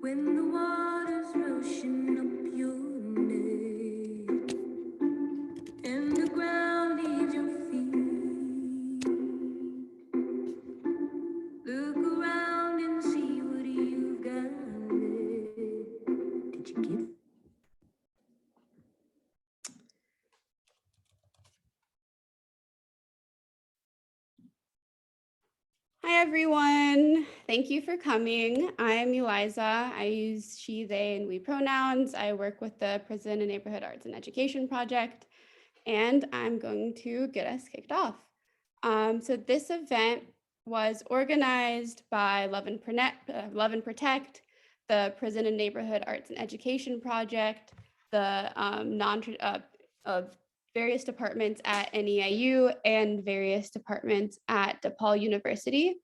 When the water's rushing up your neck and the ground needs your feet, look around and see what you've got left. Did you give? Hi, everyone. Thank you for coming. I'm Eliza. I use she, they, and we pronouns. I work with the Prison and Neighborhood Arts and Education Project, and I'm going to get us kicked off. So this event was organized by Love and Protect, the Prison and Neighborhood Arts and Education Project, the various departments at NEIU and various departments at DePaul University.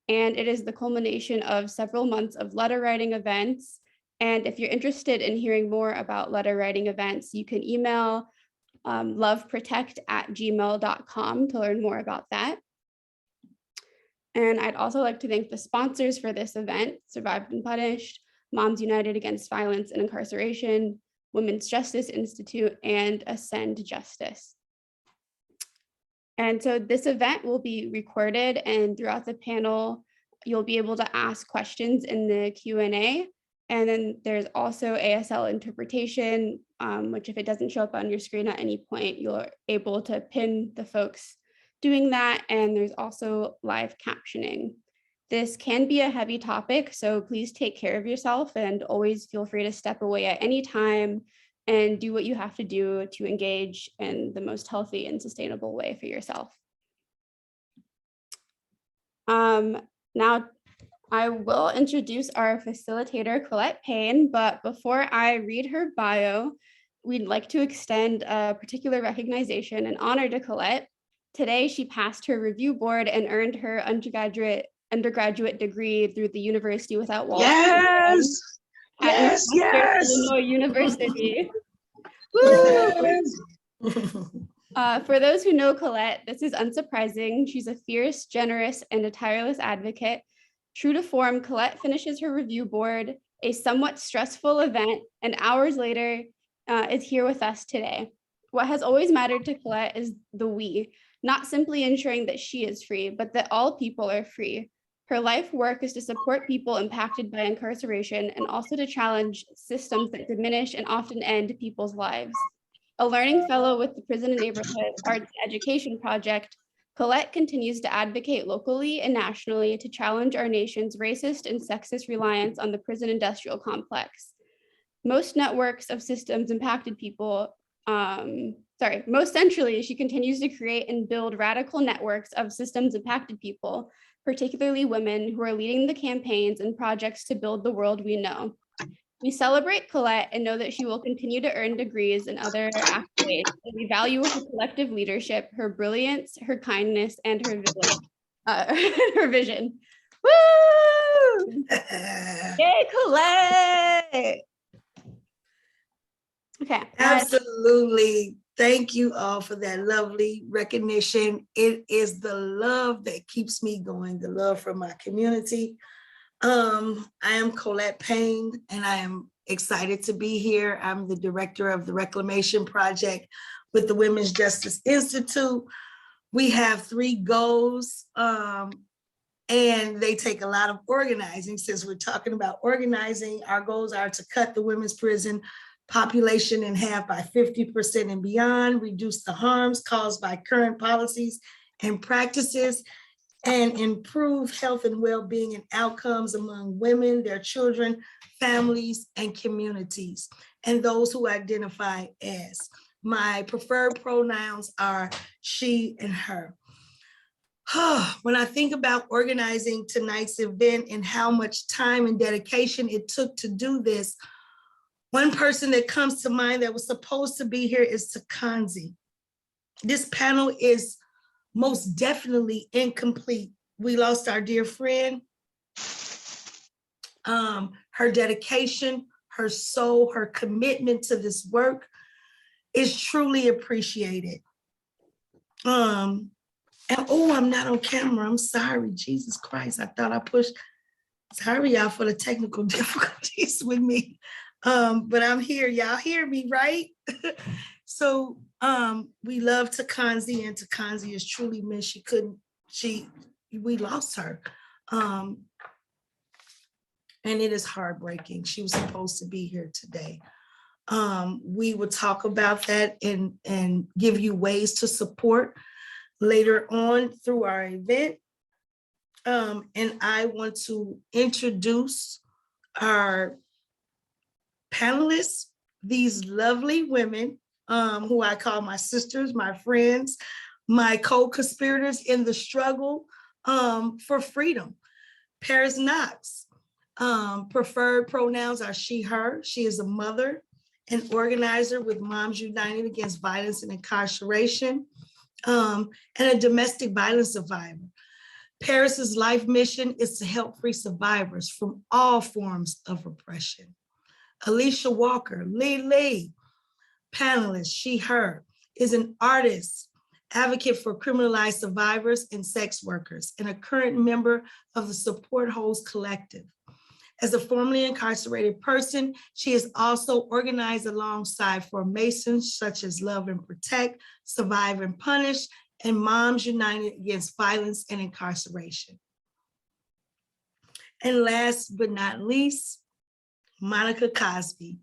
And it is the culmination of several months of letter writing events. And if you're interested in hearing more about letter writing events, you can email loveprotect@gmail.com to learn more about that. And I'd also like to thank the sponsors for this event: Survived and Punished, Moms United Against Violence and Incarceration, Women's Justice Institute, and Ascend Justice. And so this event will be recorded, and throughout the panel, you'll be able to ask questions in the Q&A. And then there's also ASL interpretation, which if it doesn't show up on your screen at any point, you're able to pin the folks doing that. And there's also live captioning. This can be a heavy topic, so please take care of yourself and always feel free to step away at any time and do what you have to do to engage in the most healthy and sustainable way for yourself. Now, I will introduce our facilitator, Colette Payne, but before I read her bio, we'd like to extend a particular recognition and honor to Colette. Today, she passed her review board and earned her undergraduate degree through the University Without Walls. Yes, yes, yes. Illinois University. Yes. For those who know Colette, this is unsurprising. She's a fierce, generous, and a tireless advocate. True to form, Colette finishes her review board, a somewhat stressful event, and hours later is here with us today. What has always mattered to Colette is the we, not simply ensuring that she is free, but that all people are free. Her life work is to support people impacted by incarceration and also to challenge systems that diminish and often end people's lives. A learning fellow with the Prison and Neighborhood Arts and Education Project, Colette continues to advocate locally and nationally to challenge our nation's racist and sexist reliance on the prison industrial complex. Most networks of systems impacted people, most centrally, she continues to create and build radical networks of systems impacted people, particularly women, who are leading the campaigns and projects to build the world we know. We celebrate Colette and know that she will continue to earn degrees and other accolades. And we value her collective leadership, her brilliance, her kindness, and her vision. Woo! Yay, Colette! Okay. Absolutely. Thank you all for that lovely recognition. It is the love that keeps me going, the love for my community. I am Colette Payne, and I am excited to be here. I'm the director of the Reclamation Project with the Women's Justice Institute. We have 3 goals, and they take a lot of organizing. Since we're talking about organizing, our goals are to cut the women's prison population in half by 50% and beyond, reduce the harms caused by current policies and practices, and improve health and well-being and outcomes among women, their children, families, and communities, and those who identify as. My preferred pronouns are she and her. When I think about organizing tonight's event and how much time and dedication it took to do this, one person that comes to mind that was supposed to be here is Takanzi. This panel is most definitely incomplete. We lost our dear friend. Her dedication, her soul, her commitment to this work is truly appreciated. And oh, I'm not on camera. I'm sorry. Jesus Christ. I thought I pushed. Sorry, y'all, for the technical difficulties with me. But I'm here. Y'all hear me, right? So we love Takanzi, and Takanzi is truly missed. We lost her. And it is heartbreaking. She was supposed to be here today. We will talk about that and give you ways to support later on through our event. And I want to introduce our panelists, these lovely women who I call my sisters, my friends, my co-conspirators in the struggle for freedom. Paris Knox, preferred pronouns are she, her. She is a mother and organizer with Moms United Against Violence and Incarceration, and a domestic violence survivor. Paris's life mission is to help free survivors from all forms of repression. Alisha Walker, Lee, panelist, she, her, is an artist, advocate for criminalized survivors and sex workers, and a current member of the Support Holes Collective. As a formerly incarcerated person, she has also organized alongside formations such as Love and Protect, Survive and Punish, and Moms United Against Violence and Incarceration. And last but not least, Monica Cosby,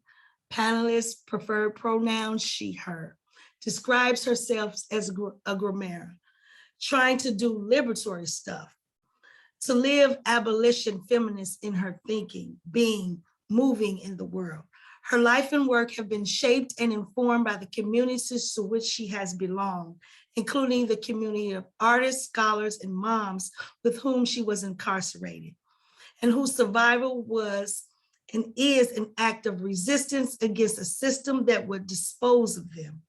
panelist, preferred pronouns she, her, describes herself as a grammar, trying to do liberatory stuff, to live abolition feminist in her thinking, being, moving in the world. Her life and work have been shaped and informed by the communities to which she has belonged, including the community of artists, scholars, and moms with whom she was incarcerated, and whose survival was and is an act of resistance against a system that would dispose of them.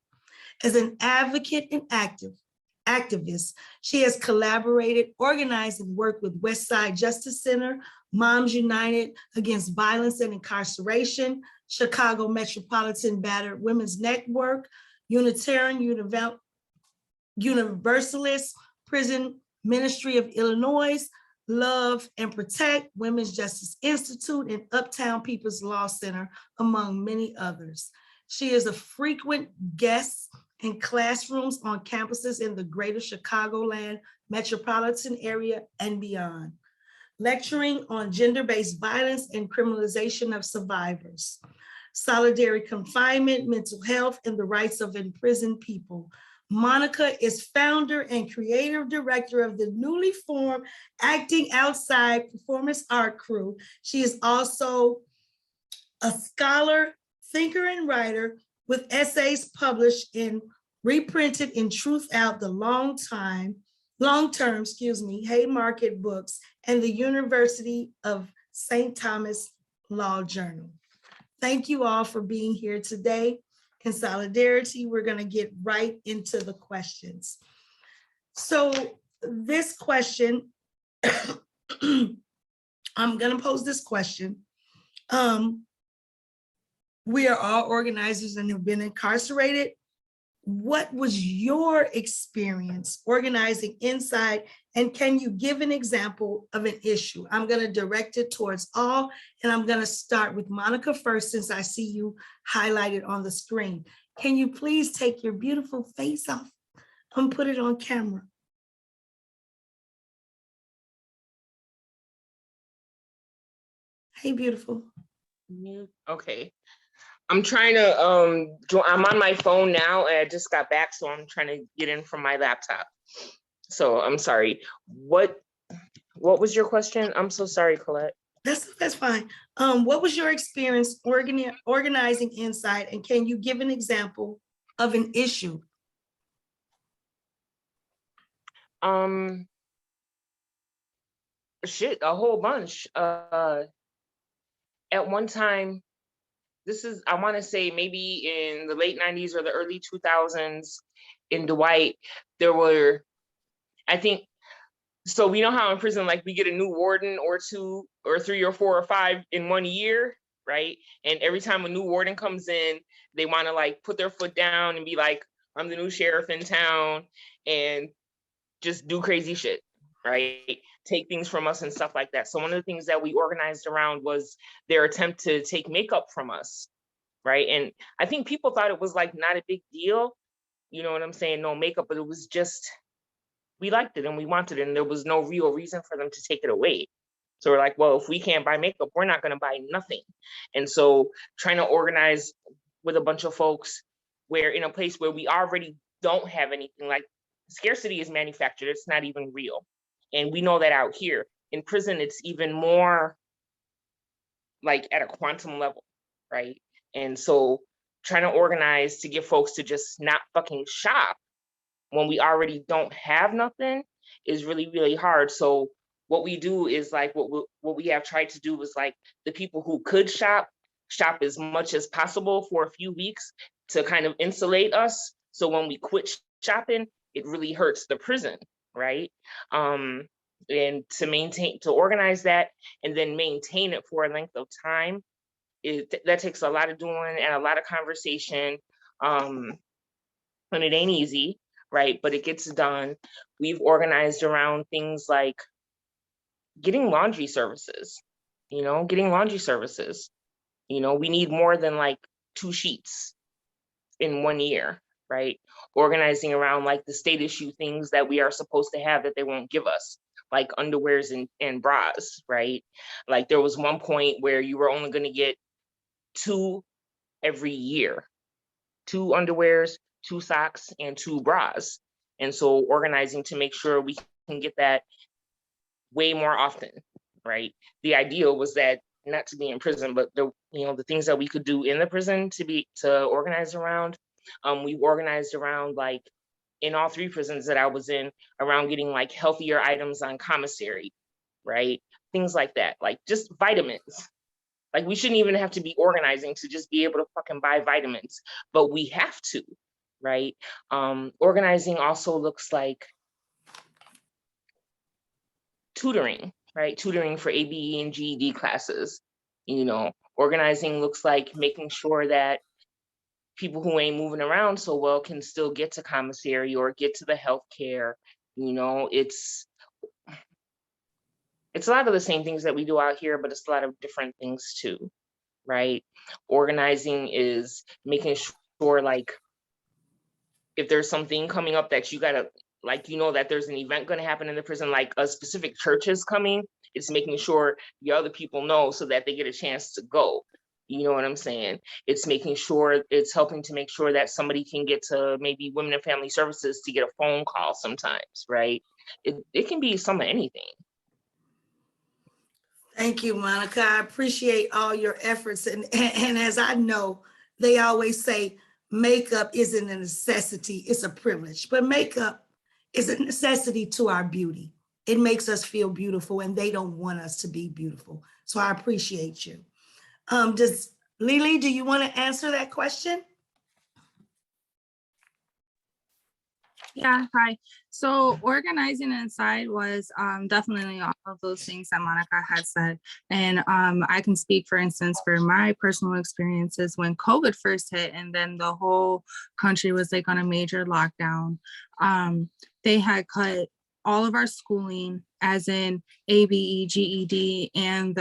As an advocate and activist, she has collaborated, organized, and worked with Westside Justice Center, Moms United Against Violence and Incarceration, Chicago Metropolitan Battered Women's Network, Unitarian Universalist Prison Ministry of Illinois, Love and Protect, Women's Justice Institute, and Uptown People's Law Center, among many others. She is a frequent guest in classrooms on campuses in the greater Chicagoland metropolitan area and beyond, lecturing on gender-based violence and criminalization of survivors, solitary confinement, mental health, and the rights of imprisoned people. Monica is founder and creative director of the newly formed Acting Outside Performance Art Crew. She is also a scholar, thinker, and writer with essays published and reprinted in Truth Out, the long-term, Haymarket Books, and the University of St. Thomas Law Journal. Thank you all for being here today. In solidarity, we're going to get right into the questions. So this question, I'm going to pose this question. We are all organizers and have been incarcerated. what was your experience organizing inside? And can you give an example of an issue? I'm going to direct it towards all, and I'm going to start with Monica first, since I see you highlighted on the screen. Can you please take your beautiful face off and put it on camera? Hey, beautiful. Okay. I'm trying to, I'm on my phone now and I just got back, so I'm trying to get in from my laptop. So I'm sorry. What was your question? I'm so sorry, Colette. That's fine. What was your experience organizing inside, and can you give an example of an issue? Shit, a whole bunch. At one time, I want to say maybe in the late 90s or the early 2000s in Dwight, there were, I think, so we know how in prison, like we get a new warden or two or three or four or five in 1 year, right? And every time a new warden comes in, they want to like put their foot down and be like, I'm the new sheriff in town, and just do crazy shit, right? Take things from us and stuff like that. So one of the things that we organized around was their attempt to take makeup from us, right? And I think people thought it was like not a big deal, you know what I'm saying? No makeup, but it was just, we liked it and we wanted it, and there was no real reason for them to take it away. So we're like, well, if we can't buy makeup, we're not going to buy nothing. And so trying to organize with a bunch of folks where in a place where we already don't have anything, like scarcity is manufactured, it's not even real. And we know that out here. In prison, it's even more like at a quantum level, right? And so trying to organize to get folks to just not fucking shop when we already don't have nothing is really, really hard. So what we do is like, what we have tried to do is like the people who could shop as much as possible for a few weeks to kind of insulate us. So when we quit shopping, it really hurts the prison, right? And to organize that and then maintain it for a length of time, that takes a lot of doing and a lot of conversation. And it ain't easy, right? But it gets done. We've organized around things like getting laundry services, we need more than like 2 sheets in 1 year, right? Organizing around like the state issue things that we are supposed to have that they won't give us, like underwears and bras, right? Like there was one point where you were only going to get 2 every year, 2 underwears, 2 socks, and 2 bras. And so organizing to make sure we can get that way more often, right? The idea was that not to be in prison, but the things that we could do in the prison to organize around. We organized around, like in all 3 prisons that I was in, around getting like healthier items on commissary, right? Things like that, like just vitamins. Like we shouldn't even have to be organizing to just be able to fucking buy vitamins, but we have to, right? Organizing also looks like tutoring, right? Tutoring for ABE and GED classes. Organizing looks like making sure that people who ain't moving around so well can still get to commissary or get to the healthcare. It's a lot of the same things that we do out here, but it's a lot of different things too, right? Organizing is making sure, like, if there's something coming up that you gotta, like, that there's an event gonna happen in the prison, like a specific church is coming, it's making sure the other people know so that they get a chance to go. You know what I'm saying? It's helping to make sure that somebody can get to maybe Women and Family Services to get a phone call sometimes, right? It can be some of anything. Thank you, Monica. I appreciate all your efforts. And as I know, they always say makeup isn't a necessity, it's a privilege. But makeup is a necessity to our beauty. It makes us feel beautiful, and they don't want us to be beautiful. So I appreciate you. Does Lily, do you want to answer that question? Yeah, hi. So organizing inside was definitely all of those things that Monica had said. And I can speak, for instance, for my personal experiences when COVID first hit and then the whole country was like on a major lockdown. They had cut all of our schooling, as in ABE, GED, and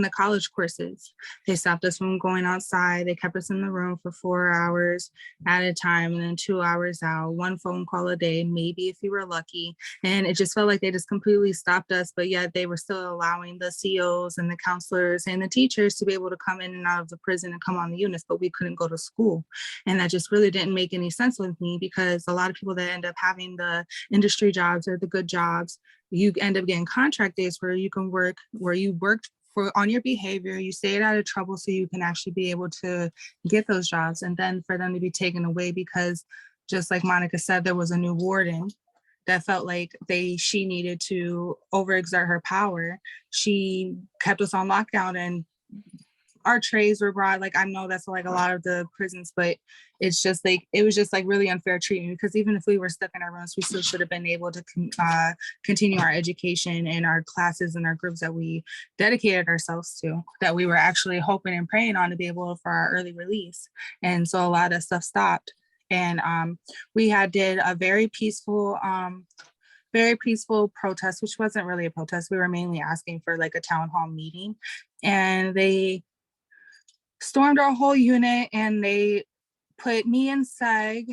the college courses. They stopped us from going outside. They kept us in the room for 4 hours at a time and then 2 hours out, one phone call a day, maybe if you were lucky. And it just felt like they just completely stopped us, but yet they were still allowing the COs and the counselors and the teachers to be able to come in and out of the prison and come on the units, but we couldn't go to school. And that just really didn't make any sense with me, because a lot of people that end up having the industry jobs or the good jobs, you end up getting contract days where you can work, where you worked on your behavior, you stayed out of trouble so you can actually be able to get those jobs. And then for them to be taken away because, just like Monica said, there was a new warden that felt like she needed to overexert her power. She kept us on lockdown and our trays were brought. Like, I know that's like a lot of the prisons, but it's just like, it was just like really unfair treatment, because even if we were stuck in our rooms, we still should have been able to continue our education and our classes and our groups that we dedicated ourselves to, that we were actually hoping and praying on to be able for our early release. And so a lot of stuff stopped. And we did a very peaceful protest, which wasn't really a protest. We were mainly asking for like a town hall meeting, and they stormed our whole unit and they put me in SEG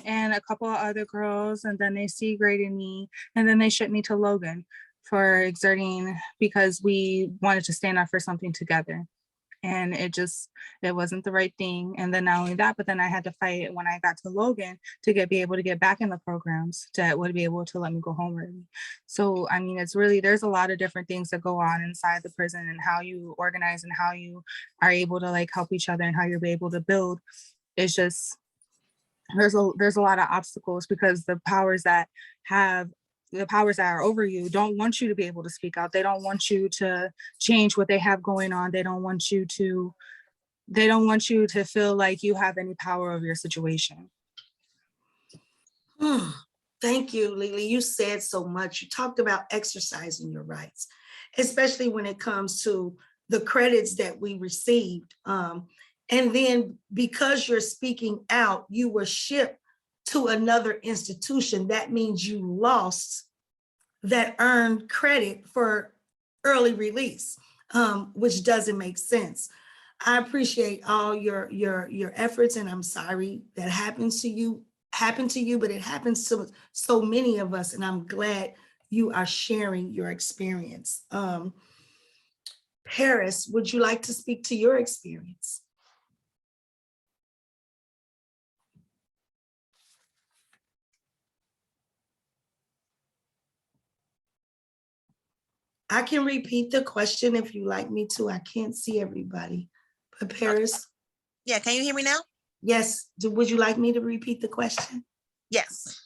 and a couple of other girls, and then they C-graded me, and then they shipped me to Logan for exerting, because we wanted to stand up for something together. And it wasn't the right thing. And then not only that, but then I had to fight when I got to Logan to be able to get back in the programs that would be able to let me go home early. So, I mean, it's really, there's a lot of different things that go on inside the prison, and how you organize and how you are able to like help each other and how you're able to build. It's just, there's a lot of obstacles, because the powers that are over you don't want you to be able to speak out. They don't want you to change what they have going on. They don't want you to feel like you have any power over your situation. Thank you, Lily. You said so much. You talked about exercising your rights, especially when it comes to the credits that we received. And then because you're speaking out, you were shipped to another institution. That means you lost that earned credit for early release, which doesn't make sense. I appreciate all your efforts, and I'm sorry that happened to you, but it happens to so many of us, and I'm glad you are sharing your experience. Paris, would you like to speak to your experience? I can repeat the question if you like me to. I can't see everybody. But Paris? Yeah, can you hear me now? Yes. Would you like me to repeat the question? Yes.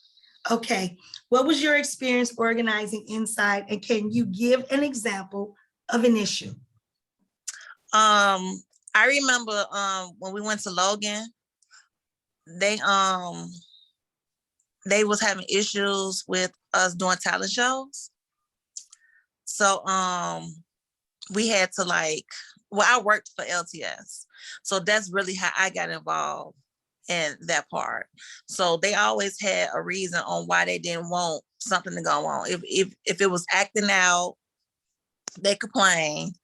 Okay. What was your experience organizing inside, and can you give an example of an issue? I remember when we went to Logan, they was having issues with us doing talent shows. So we had to I worked for LTS. So that's really how I got involved in that part. So they always had a reason on why they didn't want something to go on. If it was acting out, they complained,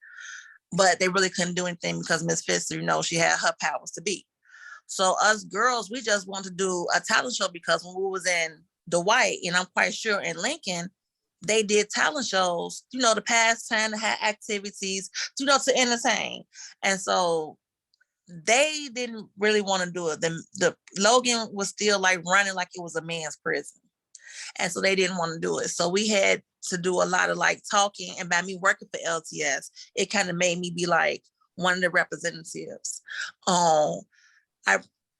but they really couldn't do anything because Miss Pfister, she had her powers to be. So us girls, we just wanted to do a talent show, because when we was in Dwight, and I'm quite sure in Lincoln, they did talent shows, to pass time, to have activities, to entertain. And so they didn't really want to do it. The Logan was still running like it was a man's prison. And so they didn't want to do it. So we had to do a lot of talking, and by me working for LTS, it kind of made me be one of the representatives. On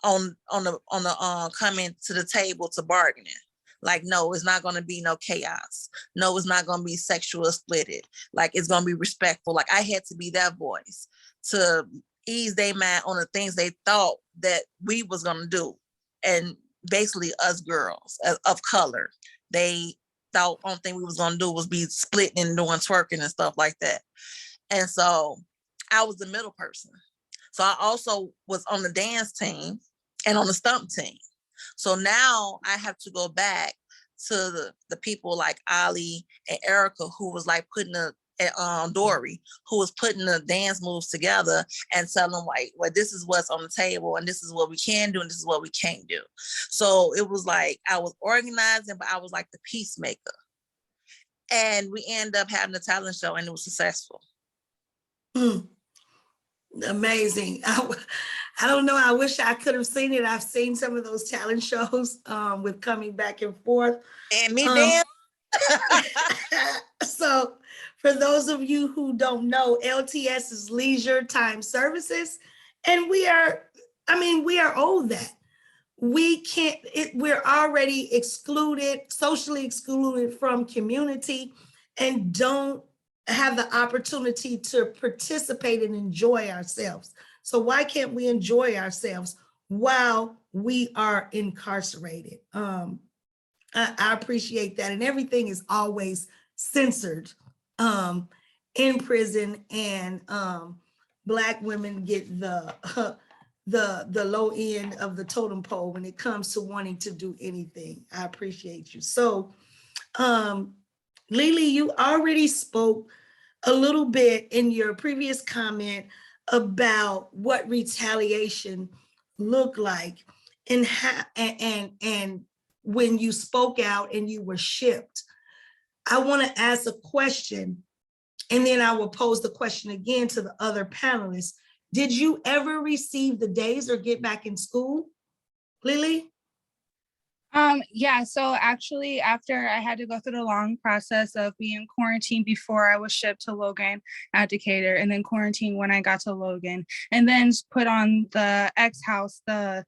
the coming to the table to bargaining. No, it's not going to be no chaos. No, it's not going to be sexual splitted. It's going to be respectful. I had to be that voice to ease their mind on the things they thought that we was going to do. And basically us girls of color. They thought only thing we was gonna do was be splitting and doing twerking and stuff like that. And so I was the middle person. So I also was on the dance team and on the stump team. So now I have to go back to the people like Ali and Erica, who was like putting Dory, who was putting the dance moves together and telling them like, well, this is what's on the table and this is what we can do and this is what we can't do. So it was like I was organizing, but I was like the peacemaker. And we ended up having a talent show and it was successful. Amazing. I don't know. I wish I could have seen it. I've seen some of those talent shows with coming back and forth. And me dance. So for those of you who don't know, LTS is Leisure Time Services. And we are owed that. We can't, we're already excluded, socially excluded from community and don't have the opportunity to participate and enjoy ourselves. So why can't we enjoy ourselves while we are incarcerated? I appreciate that. And everything is always censored in prison, and Black women get the low end of the totem pole when it comes to wanting to do anything. I appreciate you. So Lily, you already spoke a little bit in your previous comment about what retaliation looked like and how, and when you spoke out and you were shipped. I want to ask a question, and then I will pose the question again to the other panelists. Did you ever receive the days or get back in school, Lily? Yeah, so actually after I had to go through the long process of being quarantined before I was shipped to Logan at Decatur, and then quarantined when I got to Logan, and then put on the X house, the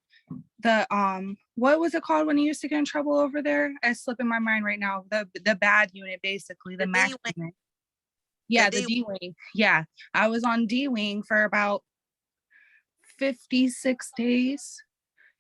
what was it called when you used to get in trouble over there? It's slipping my mind right now. The bad unit, basically, the max unit. Yeah, the D wing. Yeah, I was on D wing for about 56 days.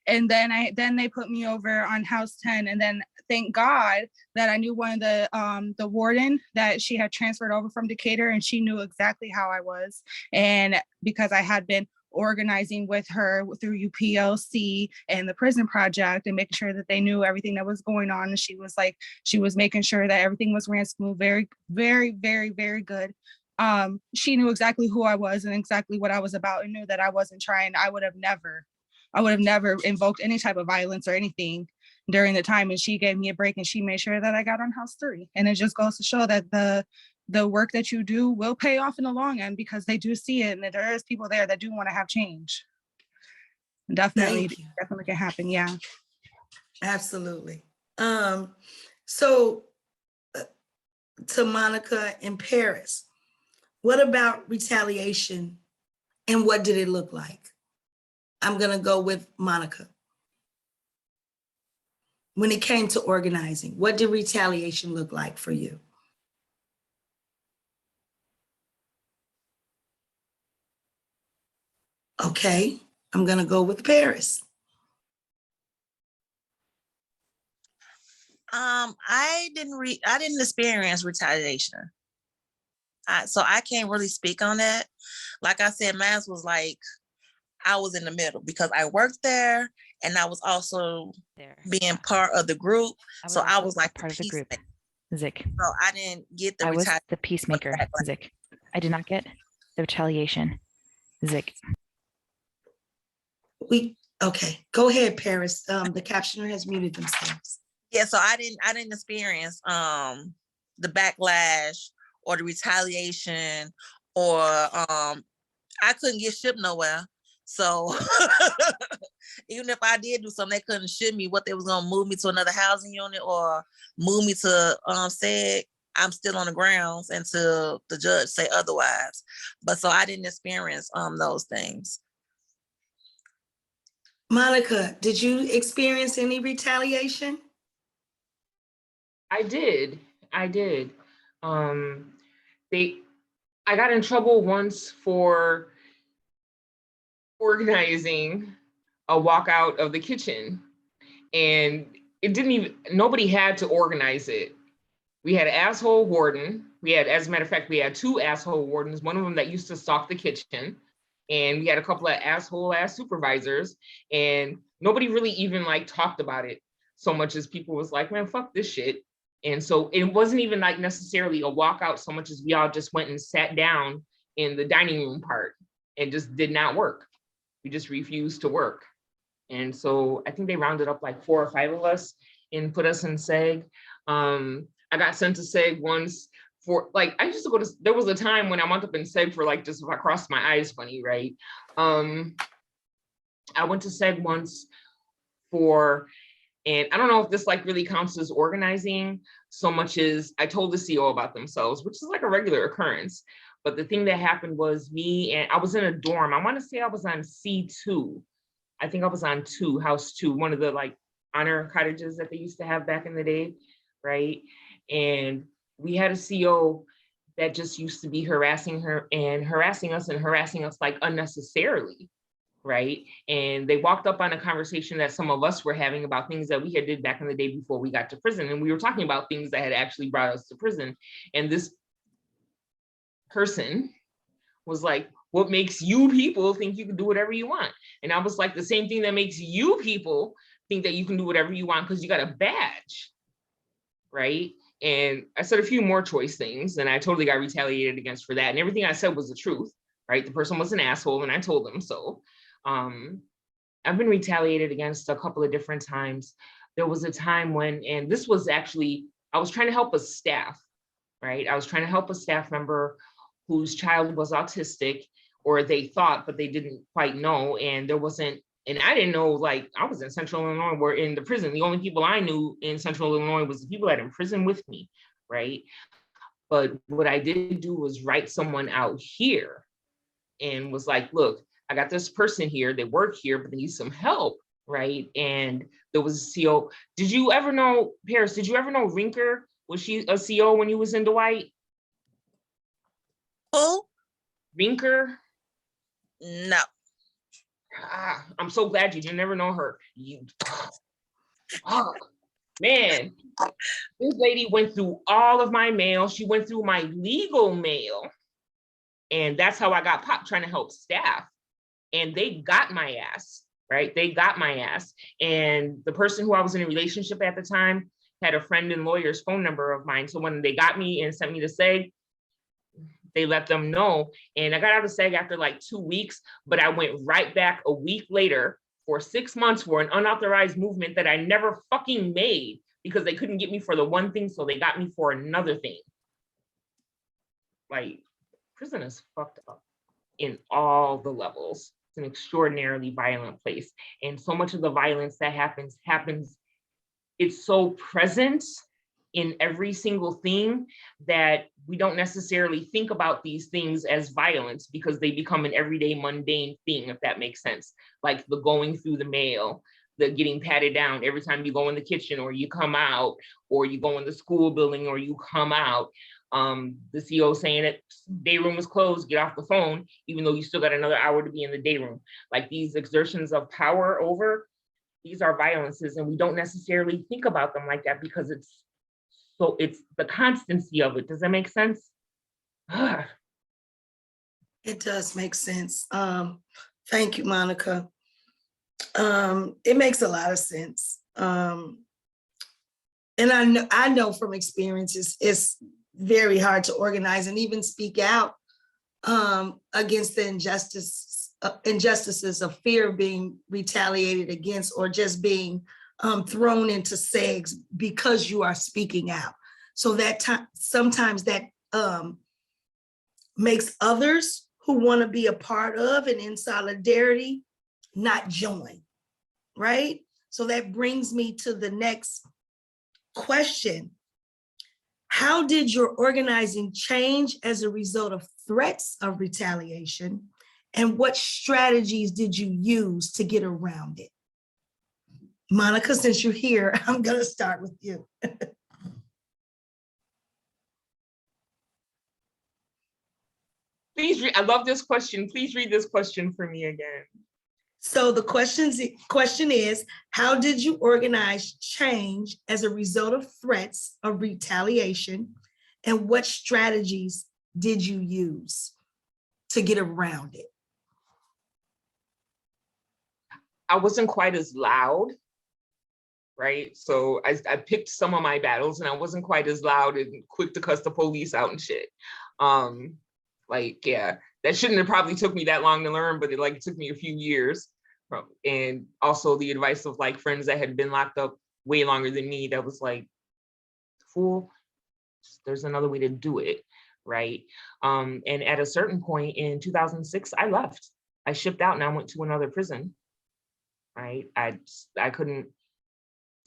And then they put me over on house 10, and then thank God that I knew one of the warden, that she had transferred over from Decatur, and she knew exactly how I was. And because I had been organizing with her through UPLC and the prison project and making sure that they knew everything that was going on, and she was making sure that everything was ran smooth, very, very, very, very good. She knew exactly who I was and exactly what I was about, and knew that I wasn't trying. I would have never invoked any type of violence or anything during the time. And she gave me a break, and she made sure that I got on house 3. And it just goes to show that the work that you do will pay off in the long end, because they do see it, and that there is people there that do want to have change. Definitely can happen. Yeah. Absolutely. So to Monica and Paris, what about retaliation and what did it look like? I'm going to go with Monica. When it came to organizing, what did retaliation look like for you? Okay, I'm going to go with Paris. I didn't experience retaliation. So I can't really speak on that. Like I said, mine was like, I was in the middle because I worked there and I was also being part of the group. So I was like part of the group. Zik. So I didn't get the I was the peacemaker. Zik. I did not get the retaliation. Zik. Okay, go ahead, Paris. The captioner has muted themselves. Yeah, so I didn't experience the backlash or the retaliation, or I couldn't get shipped nowhere. So even if I did do something, they couldn't ship me. What they was gonna move me to another housing unit or move me to SEG, I'm still on the grounds until the judge say otherwise. But so I didn't experience those things. Monica, did you experience any retaliation? I did. I got in trouble once for organizing a walkout of the kitchen. And it didn't even, nobody had to organize it. We had an asshole warden. We had, as a matter of fact, we had 2 asshole wardens, one of them that used to stock the kitchen. And we had a couple of asshole ass supervisors, and nobody really even like talked about it so much as people was like, man, fuck this shit. And so it wasn't even like necessarily a walkout so much as we all just went and sat down in the dining room part and just did not work. We just refused to work. And so I think they rounded up like 4 or 5 of us and put us in SEG. I got sent to SEG once for like, I used to go to, there was a time when I wound up in SEG for like, just if I crossed my eyes funny, right? I went to SEG once for, and I don't know if this like really counts as organizing so much as I told the CO about themselves, which is like a regular occurrence. But the thing that happened was me and I was in a dorm. I want to say I was on C2. I think I was on 2, house 2, one of the like honor cottages that they used to have back in the day, right? And we had a CO that just used to be harassing her and harassing us like unnecessarily, right? And they walked up on a conversation that some of us were having about things that we had did back in the day before we got to prison. And we were talking about things that had actually brought us to prison. And this person was like, what makes you people think you can do whatever you want? And I was like, the same thing that makes you people think that you can do whatever you want because you got a badge, right? And I said a few more choice things and I totally got retaliated against for that. And everything I said was the truth, right? The person was an asshole and I told them so. I've been retaliated against a couple of different times. There was a time when, and this was actually, I was trying to help a staff, right? I was trying to help a staff member whose child was autistic, or they thought, but they didn't quite know. And there wasn't, and I didn't know, like, I was in Central Illinois, we're in the prison. The only people I knew in Central Illinois was the people that in prison with me, right? But what I did do was write someone out here and was like, look, I got this person here, they work here, but they need some help, right? And there was a CO. Did you ever know, Paris, did you ever know Rinker? Was she a CO when you was in Dwight? Who? Rinker? No. I'm so glad you didn't ever know her. Man, this lady went through all of my mail. She went through my legal mail. And that's how I got popped trying to help staff. And they got my ass, right? They got my ass. And the person who I was in a relationship at the time had a friend and lawyer's phone number of mine. So when they got me and sent me to SEG, they let them know. And I got out of SEG after like 2 weeks, but I went right back a week later for 6 months for an unauthorized movement that I never fucking made because they couldn't get me for the one thing, so they got me for another thing. Like, prison is fucked up in all the levels. It's an extraordinarily violent place. And so much of the violence that happens, it's so present in every single thing that we don't necessarily think about these things as violence because they become an everyday mundane thing, if that makes sense. Like the going through the mail, the getting patted down every time you go in the kitchen or you come out, or you go in the school building or you come out. The CO saying that day room is closed, get off the phone, even though you still got another hour to be in the day room. Like these exertions of power over, these are violences, and we don't necessarily think about them like that because it's the constancy of it. Does that make sense? It does make sense. Thank you, Monica. It makes a lot of sense. And I know from experience, it's very hard to organize and even speak out against the injustices of fear of being retaliated against or just being thrown into SEGs because you are speaking out. So that sometimes that makes others who want to be a part of and in solidarity not join, right? So that brings me to the next question. How did your organizing change as a result of threats of retaliation? And what strategies did you use to get around it? Monica, since you're here, I'm going to start with you. Please read, I love this question. Please read this question for me again. So the question is, how did you organize change as a result of threats of retaliation? And what strategies did you use to get around it? I wasn't quite as loud, right? So I picked some of my battles, and I wasn't quite as loud and quick to cuss the police out and shit. Like, yeah, that shouldn't have probably took me that long to learn, but it took me a few years. And also the advice of like friends that had been locked up way longer than me, that was like, fool, there's another way to do it, right? And at a certain point in 2006, I left. I shipped out and I went to another prison, right? I couldn't,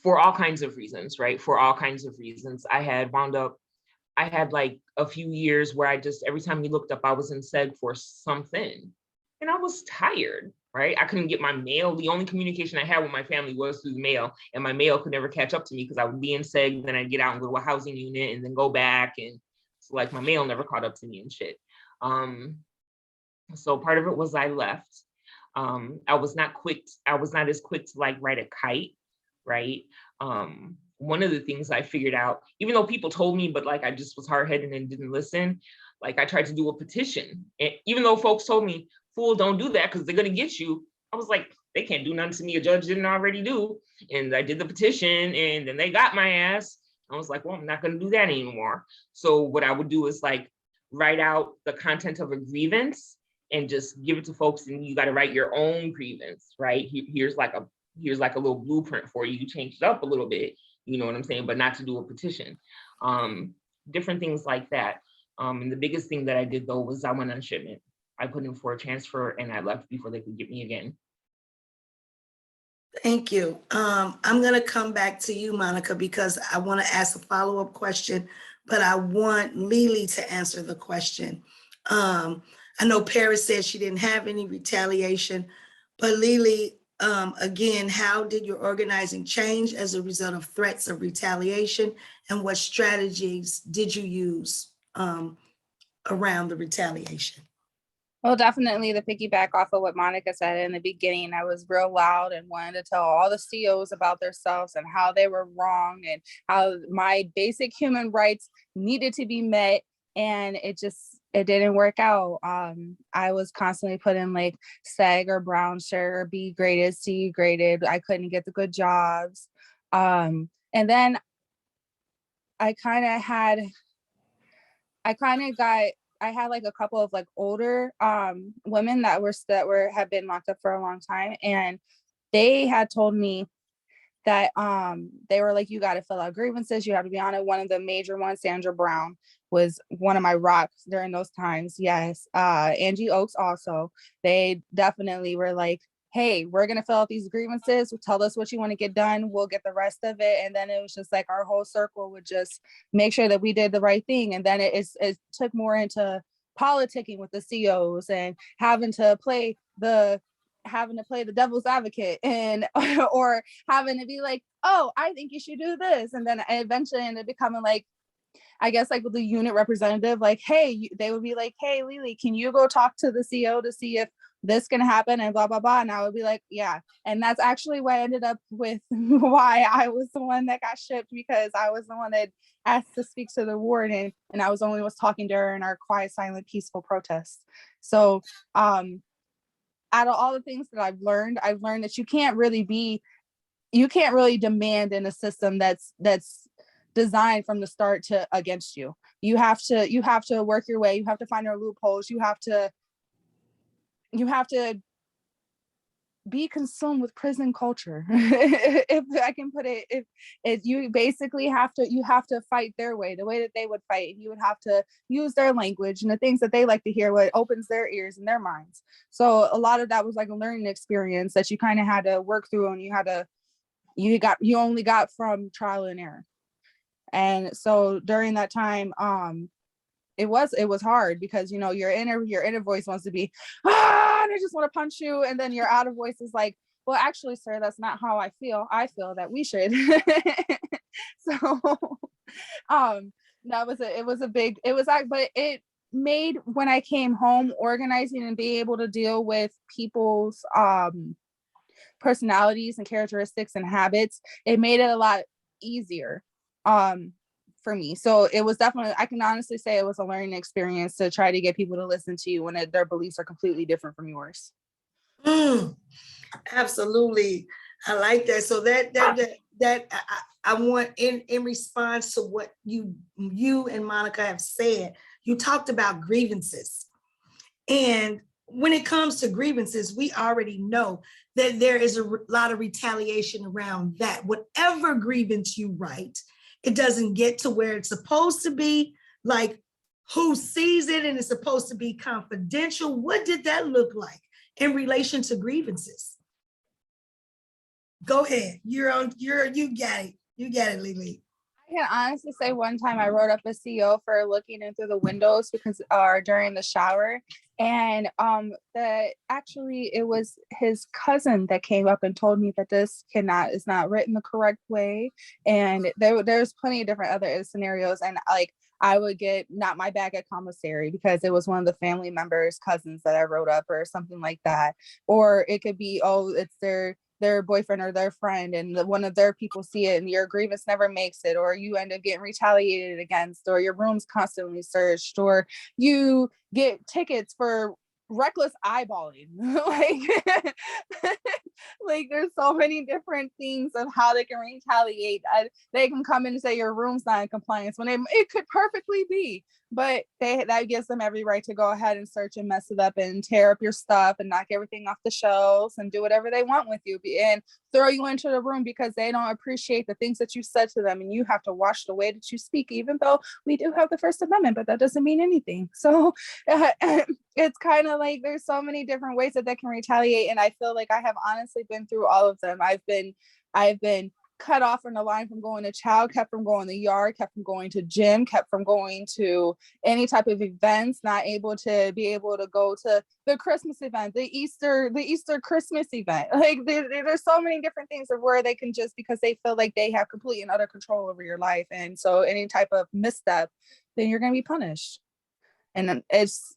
for all kinds of reasons, right? For all kinds of reasons. I had like a few years where I just, every time you looked up, I was in seg for something. And I was tired, right? I couldn't get my mail. The only communication I had with my family was through the mail, and my mail could never catch up to me because I would be in seg, then I'd get out and go to a housing unit and then go back. And so like my mail never caught up to me and shit. So part of it was I left. I was not as quick to like write a kite, right? One of the things I figured out, even though people told me, but like I just was hard-headed and didn't listen, like I tried to do a petition. And even though folks told me, fool, don't do that because they're gonna get you, I was like, they can't do nothing to me a judge didn't already do. And I did the petition and then they got my ass. I was like, well, I'm not gonna do that anymore. So what I would do is like write out the content of a grievance and just give it to folks, and you got to write your own grievance, right? Here's like a little blueprint for you. You change it up a little bit, you know what I'm saying, but not to do a petition. Different things like that. And the biggest thing that I did though was I went on shipment. I put in for a transfer and I left before they could get me again. Thank you. I'm going to come back to you, Monica, because I want to ask a follow-up question, but I want Lily to answer the question. I know Paris said she didn't have any retaliation, but Lily, again, how did your organizing change as a result of threats of retaliation, and what strategies did you use around the retaliation? Well, definitely to piggyback off of what Monica said in the beginning, I was real loud and wanted to tell all the CEOs about themselves and how they were wrong and how my basic human rights needed to be met. And it didn't work out. I was constantly put in like SEG or brown shirt or B graded, C graded. I couldn't get the good jobs. And then I had like a couple of like older women that had been locked up for a long time, and they had told me that they were like, you got to fill out grievances, you have to be on it. One of the major ones, Sandra Brown, was one of my rocks during those times. Yes. Angie Oakes also. They definitely were like, hey, we're going to fill out these grievances. Tell us what you want to get done. We'll get the rest of it. And then it was just like our whole circle would just make sure that we did the right thing. And then it took more into politicking with the CEOs and having to play the devil's advocate and or having to be like, oh, I think you should do this. And then eventually ended up becoming like, I guess like with the unit representative, like, hey, they would be like, hey, Lily, can you go talk to the CEO to see if this can happen and blah, blah, blah. And I would be like, yeah. And that's actually why I ended up with why I was the one that got shipped, because I was the one that asked to speak to the warden, and I was talking to her in our quiet, silent, peaceful protests. So out of all the things that I've learned that you can't really demand in a system that's designed from the start to against you. You have to work your way. You have to find your loopholes. You have to be consumed with prison culture. If I can put it, if you basically have to fight their way, the way that they would fight, and you would have to use their language and the things that they like to hear, what opens their ears and their minds. So a lot of that was like a learning experience that you kind of had to work through, and you only got from trial and error. And so during that time, it was hard, because your inner voice wants to be, and I just want to punch you, and then your outer voice is like, well, actually, sir, that's not how I feel. I feel that we should. So but it made, when I came home, organizing and being able to deal with people's personalities and characteristics and habits, it made it a lot easier for me. So it was definitely, I can honestly say it was a learning experience to try to get people to listen to you when their beliefs are completely different from yours. Absolutely. I like that. So I want in response to what you and Monica have said, you talked about grievances. And when it comes to grievances, we already know that there is a lot of retaliation around that. Whatever grievance you write, it doesn't get to where it's supposed to be, like who sees it, and it's supposed to be confidential. What did that look like in relation to grievances? Go ahead. You got it. You got it, Lily. I can honestly say one time I wrote up a CO for looking in through the windows because during the shower, and it was his cousin that came up and told me that this is not written the correct way, and there's plenty of different other scenarios, and like I would get not my bag at commissary because it was one of the family members' cousins that I wrote up or something like that, or it could be it's their boyfriend or their friend, and one of their people see it and your grievance never makes it, or you end up getting retaliated against, or your room's constantly searched, or you get tickets for reckless eyeballing. like there's so many different things of how they can retaliate. They can come in and say your room's not in compliance when it could perfectly be, but that gives them every right to go ahead and search and mess it up and tear up your stuff and knock everything off the shelves and do whatever they want with you and throw you into the room because they don't appreciate the things that you said to them, and you have to watch the way that you speak, even though we do have the First Amendment, but that doesn't mean anything. So it's kind of like there's so many different ways that they can retaliate, and I feel like I have honestly been through all of them. I've been cut off from the line from going to child, kept from going to the yard, kept from going to gym, kept from going to any type of events, not able to go to the Christmas event, the Easter Christmas event. Like there's so many different things of where they can just, because they feel like they have complete and utter control over your life. And so any type of misstep, then you're going to be punished. And it's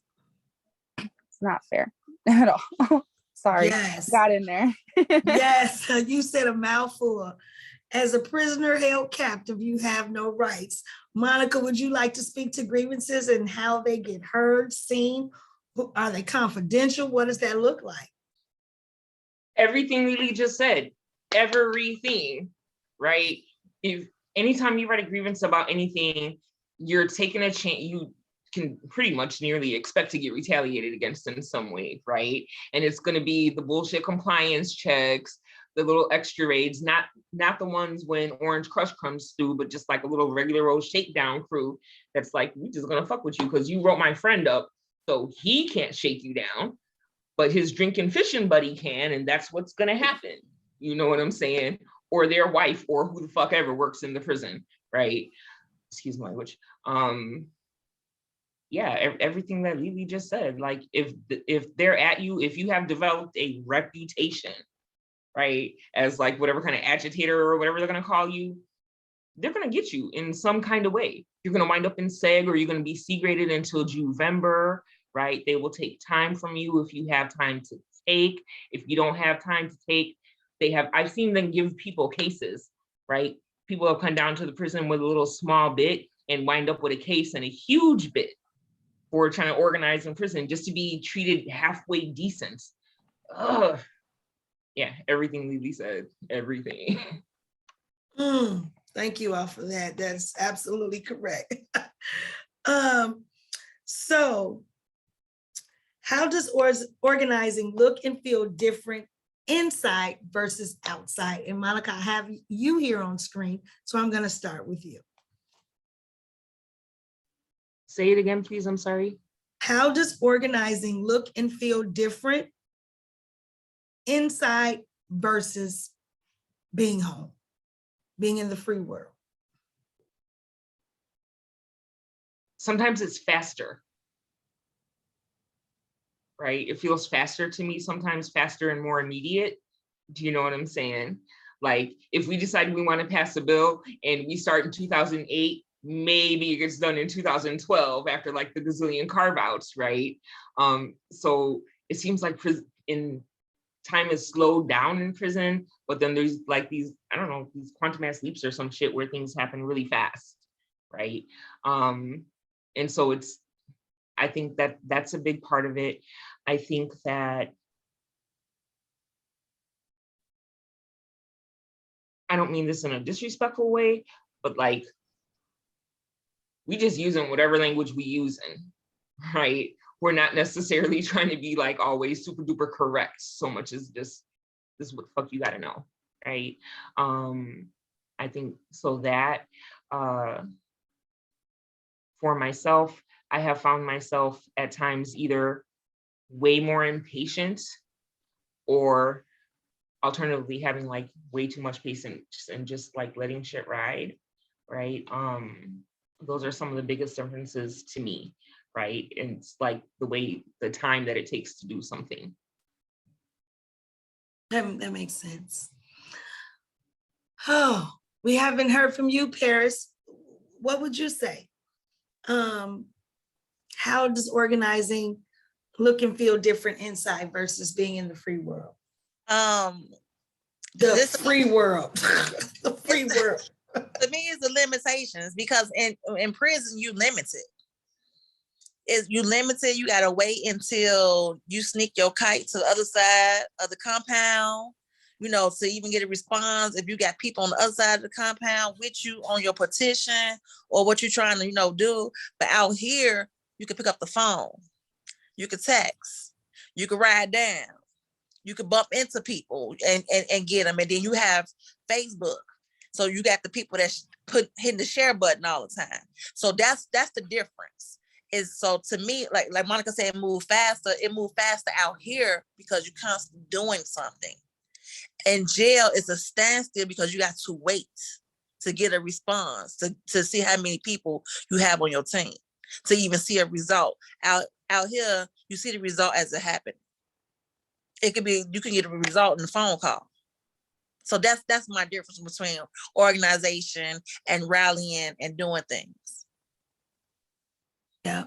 not fair at all. Sorry, yes. Got in there. Yes, you said a mouthful. As a prisoner held captive, you have no rights. Monica, would you like to speak to grievances and how they get heard, seen? Are they confidential? What does that look like? Everything Lily just said, everything, right? If anytime you write a grievance about anything, you're taking a chance, you can pretty much nearly expect to get retaliated against in some way, right? And it's going to be the bullshit compliance checks, the little extra raids, not the ones when Orange Crush comes through, but just like a little regular old shakedown crew that's like, we just gonna fuck with you because you wrote my friend up, so he can't shake you down, but his drinking fishing buddy can, and that's what's gonna happen. You know what I'm saying? Or their wife, or who the fuck ever works in the prison, right? Excuse my language. Yeah, everything that Lily just said, like if they're at you, if you have developed a reputation, right, as like whatever kind of agitator or whatever they're going to call you, they're going to get you in some kind of way. You're going to wind up in SEG, or you're going to be segregated until Juvember, right? They will take time from you if you have time to take. If you don't have time to take, I've seen them give people cases, right? People have come down to the prison with a little small bit and wind up with a case and a huge bit for trying to organize in prison just to be treated halfway decent. Ugh. Yeah, everything Lily said, everything. Thank you all for that. That's absolutely correct. So how does organizing look and feel different inside versus outside? And Monica, I have you here on screen, so I'm going to start with you. Say it again, please. I'm sorry. How does organizing look and feel different inside versus being home, being in the free world? Sometimes it's faster, right? It feels faster to me, sometimes faster and more immediate. Do you know what I'm saying? Like if we decide we want to pass a bill and we start in 2008, maybe it gets done in 2012 after like the gazillion carve outs, right? So it seems like in time is slowed down in prison, but then there's like these, I don't know, these quantum ass leaps or some shit where things happen really fast, right? And so I think that that's a big part of it. I think that I don't mean this in a disrespectful way, but like, we just using whatever language we using, right? We're not necessarily trying to be like always super duper correct so much as just, this is what the fuck you gotta know, right? I think so that for myself, I have found myself at times either way more impatient or alternatively having like way too much patience and just like letting shit ride, right? Those are some of the biggest differences to me, right? And it's like the time that it takes to do something. That makes sense. Oh, we haven't heard from you, Paris. What would you say? How does organizing look and feel different inside versus being in the free world? The free world. The free world. To me, it's the limitations, because in prison you limited. You limited. You gotta wait until you sneak your kite to the other side of the compound, you know, to even get a response. If you got people on the other side of the compound with you on your petition or what you're trying to, you know, do. But out here, you can pick up the phone, you could text, you could ride down, you could bump into people and get them. And then you have Facebook. So you got the people that's hitting the share button all the time. So that's the difference. Is so to me, like Monica said, move faster. It moved faster out here because you're constantly doing something. In jail, it's a standstill because you got to wait to get a response, to see how many people you have on your team, to even see a result. Out here, you see the result as it happened. It could be, you can get a result in a phone call. So that's my difference between organization and rallying and doing things. Yeah.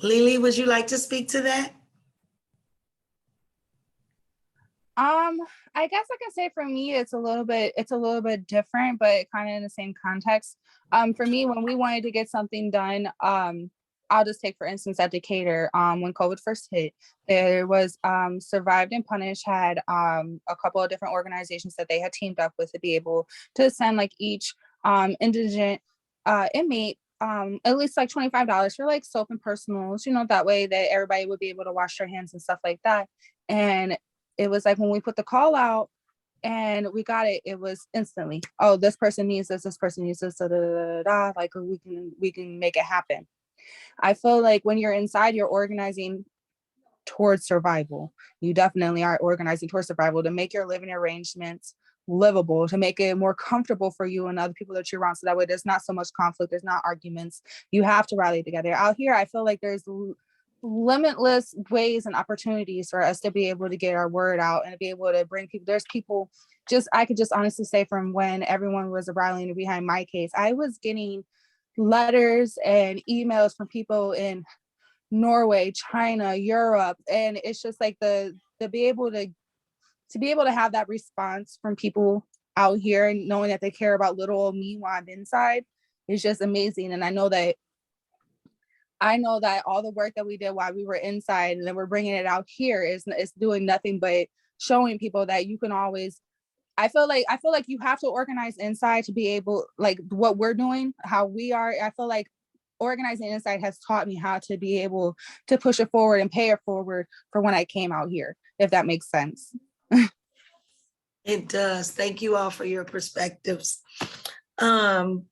Lily, would you like to speak to that? I guess I can say for me, it's a little bit different, but kind of in the same context. For me, when we wanted to get something done, I'll just take, for instance, at Decatur, when COVID first hit, there was Survived and Punished had a couple of different organizations that they had teamed up with to be able to send like each indigent inmate at least like $25 for like soap and personals, you know, that way that everybody would be able to wash their hands and stuff like that. And it was like when we put the call out and we got it, it was instantly, oh, this person needs this person needs this, da, da, da, da, da. Like we can make it happen. I feel like when you're inside, you're organizing towards survival. You definitely are organizing towards survival to make your living arrangements livable, to make it more comfortable for you and other people that you're around. So that way there's not so much conflict, there's not arguments. You have to rally together. Out here, I feel like there's limitless ways and opportunities for us to be able to get our word out and to be able to bring people. There's people, I could just honestly say, from when everyone was rallying behind my case, I was getting letters and emails from people in Norway, China, Europe, and it's just like to be able to have that response from people out here and knowing that they care about little old me while I'm inside is just amazing. And I know that all the work that we did while we were inside and then we're bringing it out here is doing nothing but showing people that you can always. I feel like you have to organize inside to be able, like what we're doing, how we are. I feel like organizing inside has taught me how to be able to push it forward and pay it forward for when I came out here, if that makes sense. It does. Thank you all for your perspectives. What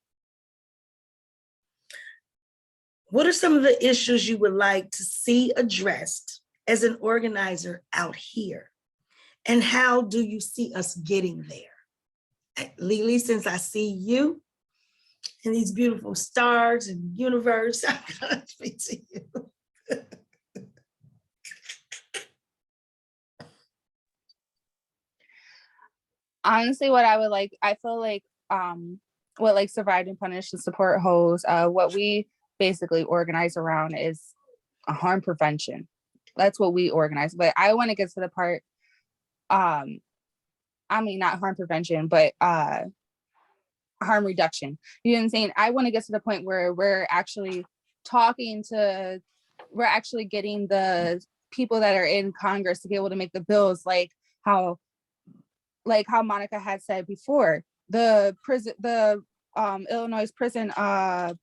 are some of the issues you would like to see addressed as an organizer out here? And how do you see us getting there? Lily, since I see you and these beautiful stars and universe, I'm gonna speak to you. Honestly, what I would like, I feel like what like Survived and Punished and Support Hoes, what we basically organize around is harm prevention. That's what we organize. But I want to get to the part not harm prevention, but harm reduction. You know what I'm saying? I want to get to the point where we're actually getting the people that are in Congress to be able to make the bills, like how Monica had said before, the Illinois prison, the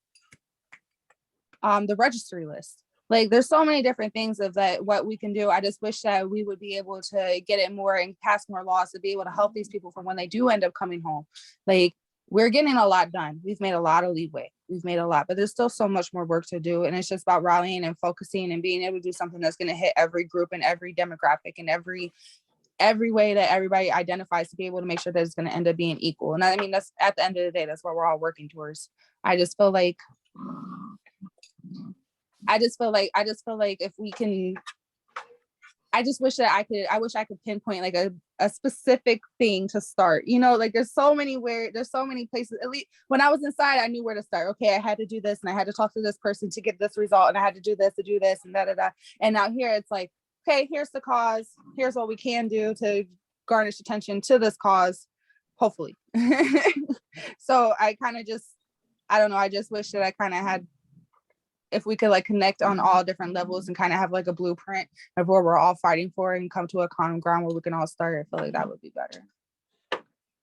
registry list. Like, there's so many different things of that, what we can do. I just wish that we would be able to get it more and pass more laws to be able to help these people from when they do end up coming home. Like, we're getting a lot done. We've made a lot of leeway. We've made a lot, but there's still so much more work to do. And it's just about rallying and focusing and being able to do something that's going to hit every group and every demographic and every way that everybody identifies, to be able to make sure that it's going to end up being equal. And I mean, that's at the end of the day, that's what we're all working towards. I just feel like if we can, I wish I could pinpoint like a specific thing to start, you know, like there's so many places. At least when I was inside, I knew where to start. Okay, I had to do this and I had to talk to this person to get this result, and I had to do this and da. And now here it's like, okay, here's the cause. Here's what we can do to garnish attention to this cause, hopefully. So I kind of just, I don't know. I just wish that I kind of had, if we could like connect on all different levels and kind of have like a blueprint of where we're all fighting for and come to a common ground where we can all start. I feel like that would be better.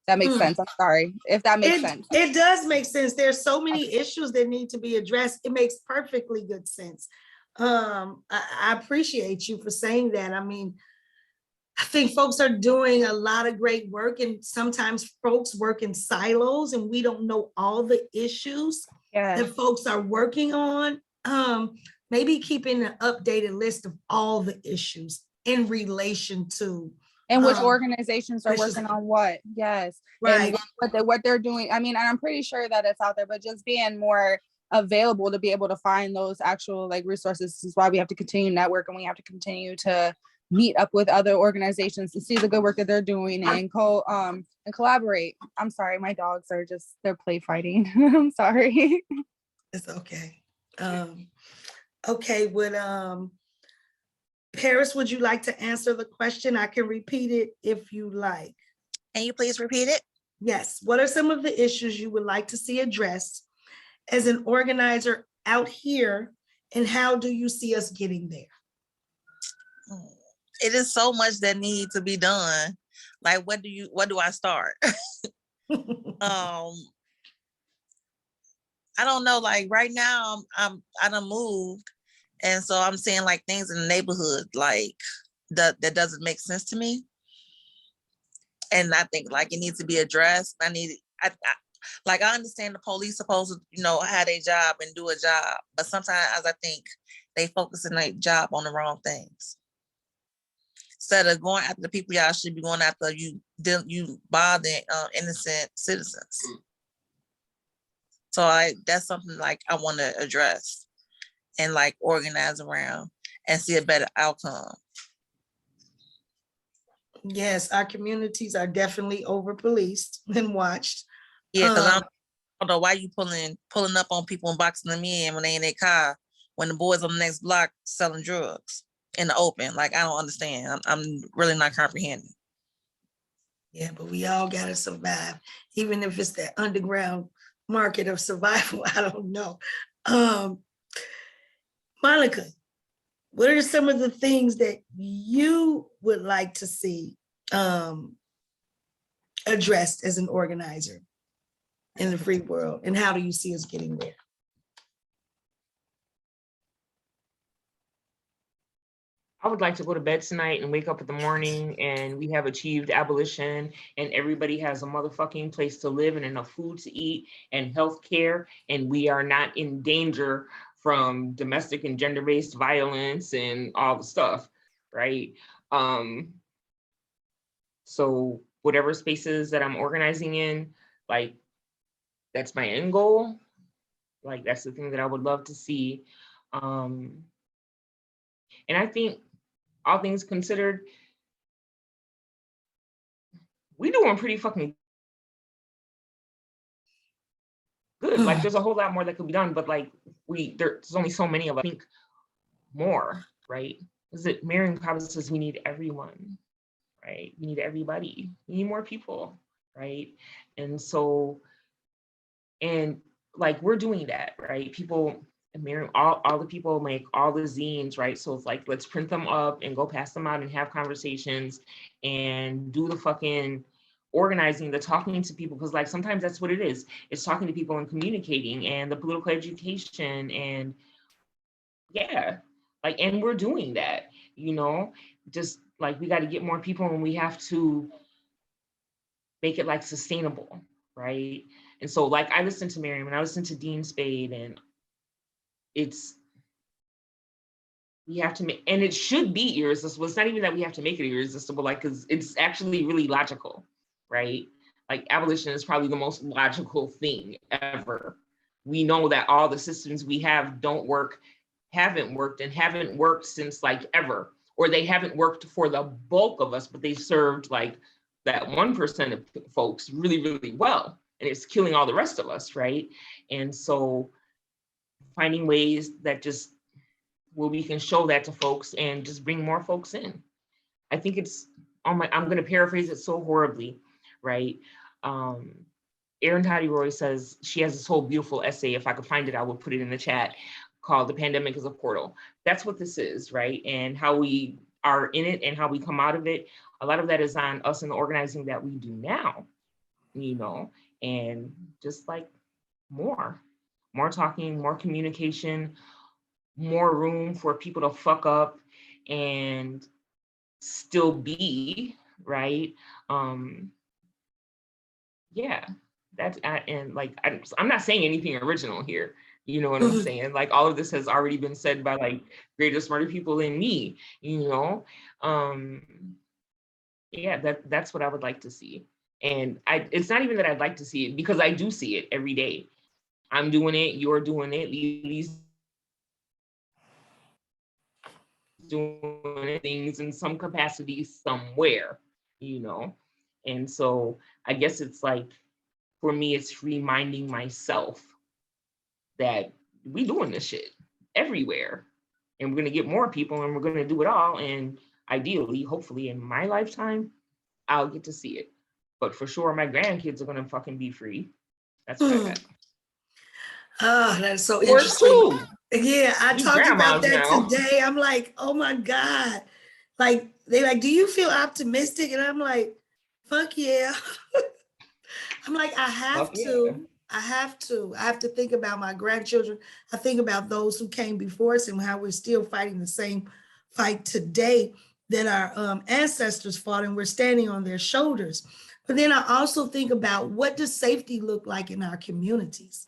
That makes sense. I'm sorry if that makes sense. It does make sense. There's so many issues that need to be addressed. It makes perfectly good sense. I appreciate you for saying that. I mean, I think folks are doing a lot of great work, and sometimes folks work in silos and we don't know all the issues that folks are working on. Maybe keeping an updated list of all the issues in relation to and which organizations are working on what. Yes. Right. And what they're doing. I mean, I'm pretty sure that it's out there, but just being more available to be able to find those actual like resources. This is why we have to continue to network, and we have to continue to meet up with other organizations to see the good work that they're doing and collaborate. I'm sorry, my dogs are just, they're play fighting. I'm sorry. It's okay. Okay, Paris, would you like to answer the question? I can repeat it if you like. Can you please repeat it? Yes. What are some of the issues you would like to see addressed as an organizer out here, and how do you see us getting there? It is so much that needs to be done. Like, what do I start? I don't know. Like right now, I done moved, and so I'm seeing like things in the neighborhood like that doesn't make sense to me, and I think like it needs to be addressed. I understand the police supposed to, you know, have their job and do a job, but sometimes I think they focus on their job on the wrong things. Instead of going after the people, y'all should be going after you bothering innocent citizens. So that's something like I want to address and like organize around and see a better outcome. Yes, our communities are definitely over-policed and watched. Yeah, because I don't know why you pulling up on people and boxing them in when they in their car, when the boys on the next block selling drugs in the open. Like, I don't understand. I'm really not comprehending. Yeah, but we all gotta survive, even if it's that underground market of survival. I don't know. Monica, what are some of the things that you would like to see addressed as an organizer in the free world, and how do you see us getting there? I would like to go to bed tonight and wake up in the morning and we have achieved abolition and everybody has a motherfucking place to live and enough food to eat and health care, and we are not in danger from domestic and gender-based violence and all the stuff, right? So whatever spaces that I'm organizing in, like, that's my end goal. Like, that's the thing that I would love to see. And I think, all things considered, we doing pretty fucking good. Like, there's a whole lot more that could be done, but like, there's only so many of us. I think more, right? Is it Marion probably says we need everyone, right? We need everybody. We need more people, right? And so, and like we're doing that, right? People, all the people make all the zines, right? So it's like, let's print them up and go pass them out and have conversations and do the fucking organizing, the talking to people, because like sometimes that's what it is. It's talking to people and communicating and the political education and yeah, like, and we're doing that, you know, just like we got to get more people and we have to make it like sustainable, right? And so like I listened to Miriam and I listened to Dean Spade and we have to make, and it should be irresistible. It's not even that we have to make it irresistible, like, because it's actually really logical, right? Like abolition is probably the most logical thing ever. We know that all the systems we have don't work, haven't worked, and haven't worked since like ever, or they haven't worked for the bulk of us, but they served like that 1% of folks really, really well. And it's killing all the rest of us, right? And so finding ways that just where we can show that to folks and just bring more folks in. I think it's I'm going to paraphrase it so horribly, right? Erin Toddy Roy says she has this whole beautiful essay. If I could find it, I would put it in the chat, called "The Pandemic is a Portal." That's what this is, right? And how we are in it and how we come out of it. A lot of that is on us and the organizing that we do now, you know, and just like more talking, more communication, more room for people to fuck up and still be, right? Yeah, that's, and like, I'm not saying anything original here. You know what I'm saying? Like all of this has already been said by like greater, smarter people than me, you know? Yeah, that's what I would like to see. And it's not even that I'd like to see it, because I do see it every day. I'm doing it, you're doing it, Lily's doing things in some capacity somewhere, you know? And so I guess it's like, for me, it's reminding myself that we doing this shit everywhere. And we're gonna get more people and we're gonna do it all. And ideally, hopefully in my lifetime, I'll get to see it. But for sure, my grandkids are gonna fucking be free. That's what I got. Oh, that's so Or interesting. two. Yeah, I We talked about grandmas that now. today. I'm like, oh my God. Like, they like, do you feel optimistic? And I'm like, fuck yeah. I'm like, I have Fuck yeah. to. I have to think about my grandchildren. I think about those who came before us and how we're still fighting the same fight today that our ancestors fought, and we're standing on their shoulders. But then I also think about, what does safety look like in our communities?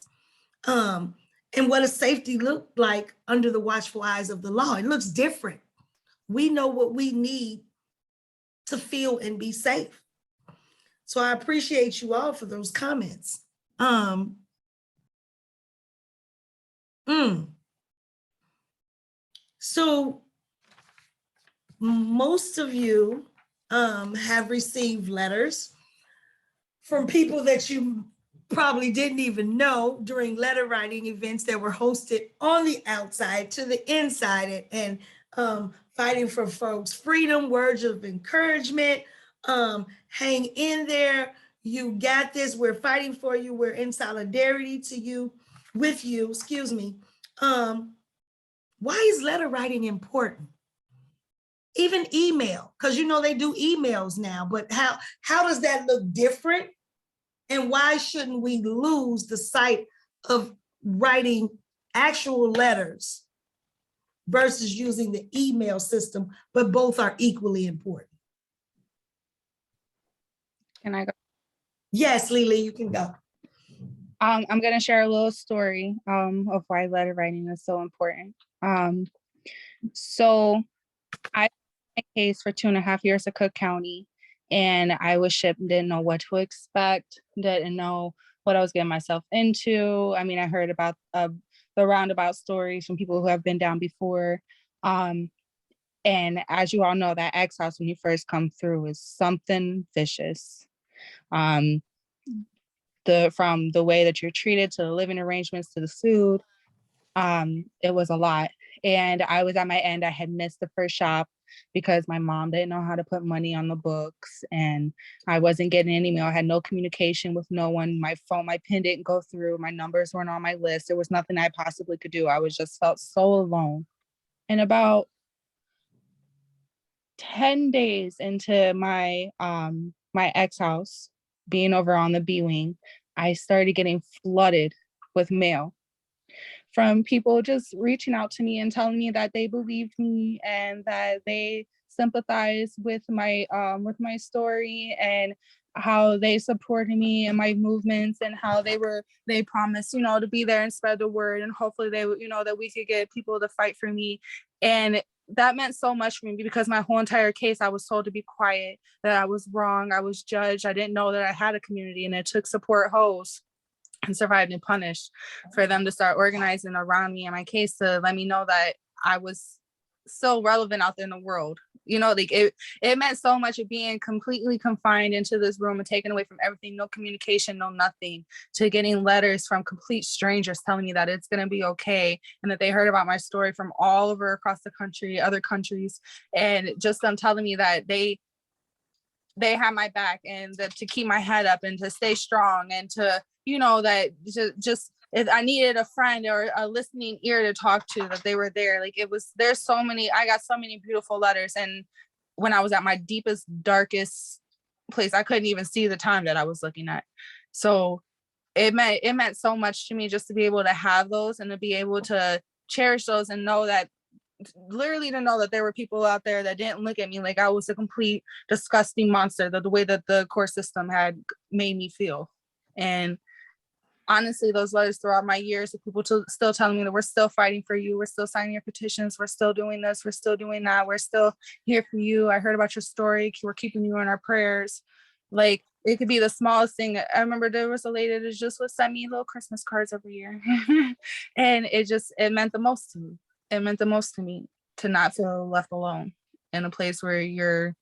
And what does safety look like under the watchful eyes of the law? It looks different. We know what we need to feel and be safe. So I appreciate you all for those comments. So most of you have received letters from people that you probably didn't even know during letter writing events that were hosted on the outside to the inside, and fighting for folks' freedom, words of encouragement. Hang in there. You got this. We're fighting for you. We're in solidarity to you, with you, excuse me. Why is letter writing important? Even email, because you know they do emails now, but how does that look different? And why shouldn't we lose the sight of writing actual letters versus using the email system, but both are equally important? Can I go? Yes, Lily, you can go. I'm going to share a little story of why letter writing is so important. So I had a case for 2.5 years at Cook County, and I was shipped, didn't know what to expect, didn't know what I was getting myself into. I mean, I heard about the roundabout stories from people who have been down before. And as you all know, that X house when you first come through is something vicious. From the way that you're treated to the living arrangements to the food, it was a lot. And I was at my end. I had missed the first shop. because my mom didn't know how to put money on the books and I wasn't getting any mail. I had no communication with no one. My PIN didn't go through. My numbers weren't on my list. There was nothing I possibly could do. I was just felt so alone. And about 10 days into my my ex house, being over on the B wing, I started getting flooded with mail from people just reaching out to me and telling me that they believed me and that they sympathize with my story and how they supported me and my movements and how they promised, you know, to be there and spread the word, and hopefully they would, you know, that we could get people to fight for me. And that meant so much for me because my whole entire case, I was told to be quiet, that I was wrong, I was judged, I didn't know that I had a community, and it took support hoes and Survived and Punished for them to start organizing around me and my case to let me know that I was so relevant out there in the world. You know, like it meant so much of being completely confined into this room and taken away from everything, no communication, no nothing, to getting letters from complete strangers telling me that it's going to be okay and that they heard about my story from all over across the country, other countries, and just them telling me that they have my back and that to keep my head up and to stay strong and to, you know, that just if I needed a friend or a listening ear to talk to, that they were there. Like I got so many beautiful letters. And when I was at my deepest, darkest place, I couldn't even see the time that I was looking at. So it meant so much to me just to be able to have those and to be able to cherish those and know that, literally to know that there were people out there that didn't look at me like I was a complete disgusting monster, the way that the court system had made me feel. And honestly, those letters throughout my years of people still telling me that we're still fighting for you, we're still signing your petitions, we're still doing this, we're still doing that, we're still here for you, I heard about your story, we're keeping you in our prayers. Like, it could be the smallest thing. I remember there was a lady that just would send me little Christmas cards every year. And it meant the most to me. It meant the most to me to not feel left alone in a place where you're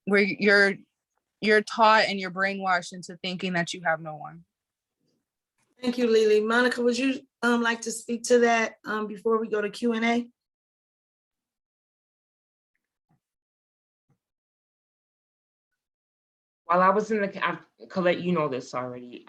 taught and you're brainwashed into thinking that you have no one. Thank you, Lily. Monica, would you like to speak to that before we go to Q&A? While I was in the, Colette, you know this already.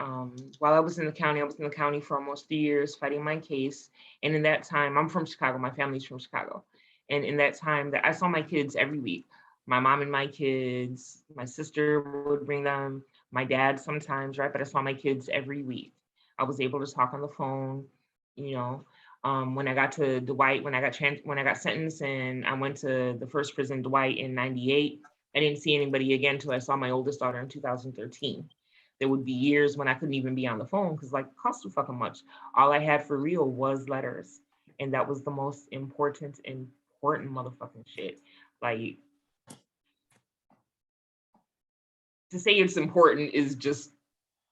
While I was in the county for almost 3 years fighting my case. And in that time, I'm from Chicago, my family's from Chicago. And in that time that I saw my kids every week, my mom and my kids, my sister would bring them, my dad sometimes, right? But I saw my kids every week. I was able to talk on the phone, you know. When I got to Dwight, when I got sentenced and I went to the first prison, Dwight, in '98, I didn't see anybody again until I saw my oldest daughter in 2013. There would be years when I couldn't even be on the phone because like it cost too fucking much. All I had for real was letters. And that was the most important motherfucking shit. Like, to say it's important is just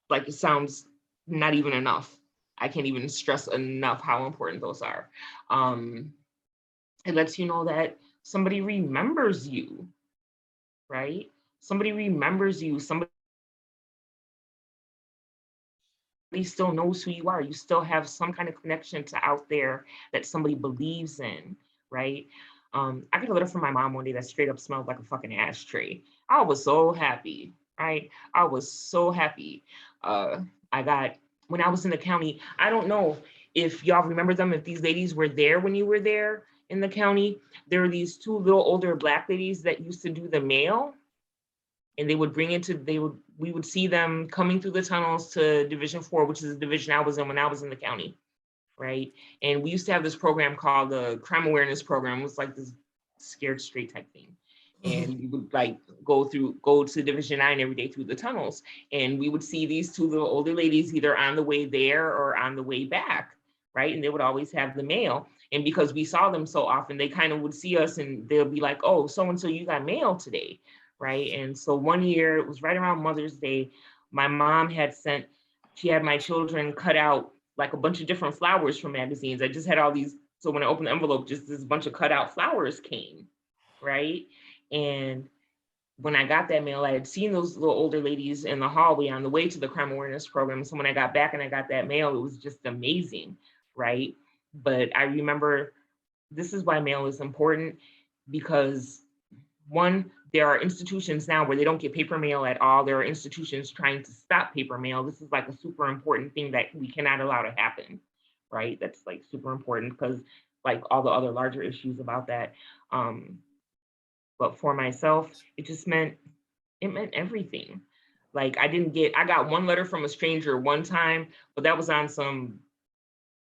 like, it sounds not even enough. I can't even stress enough how important those are. It lets you know that somebody remembers you, right? Somebody remembers you, somebody still knows who you are. You still have some kind of connection to out there that somebody believes in, right? I got a letter from my mom one day that straight up smelled like a fucking ashtray. I was so happy, right? I was so happy. When I was in the county, I don't know if y'all remember them, if these ladies were there when you were there in the county. There were these two little older Black ladies that used to do the mail. And they would bring it to, we would see them coming through the tunnels to Division 4, which is the division I was in when I was in the county, right? And we used to have this program called the Crime Awareness Program. It was like this Scared Straight type thing. And we would like go to Division 9 every day through the tunnels. And we would see these two little older ladies either on the way there or on the way back, right? And they would always have the mail. And because we saw them so often, they kind of would see us and they'll be like, oh, so-and-so, you got mail today, right? And so one year, it was right around Mother's Day, my mom she had my children cut out like a bunch of different flowers from magazines. I just had all these, so when I opened the envelope, just this bunch of cut out flowers came, right? And when I got that mail, I had seen those little older ladies in the hallway on the way to the Crime Awareness Program. So when I got back and I got that mail, it was just amazing, right? But I remember, this is why mail is important. because one, there are institutions now where they don't get paper mail at all. There are institutions trying to stop paper mail. This is like a super important thing that we cannot allow to happen, right? That's like super important because like all the other larger issues about that. But for myself, it just meant everything. Like I got one letter from a stranger one time, but that was on some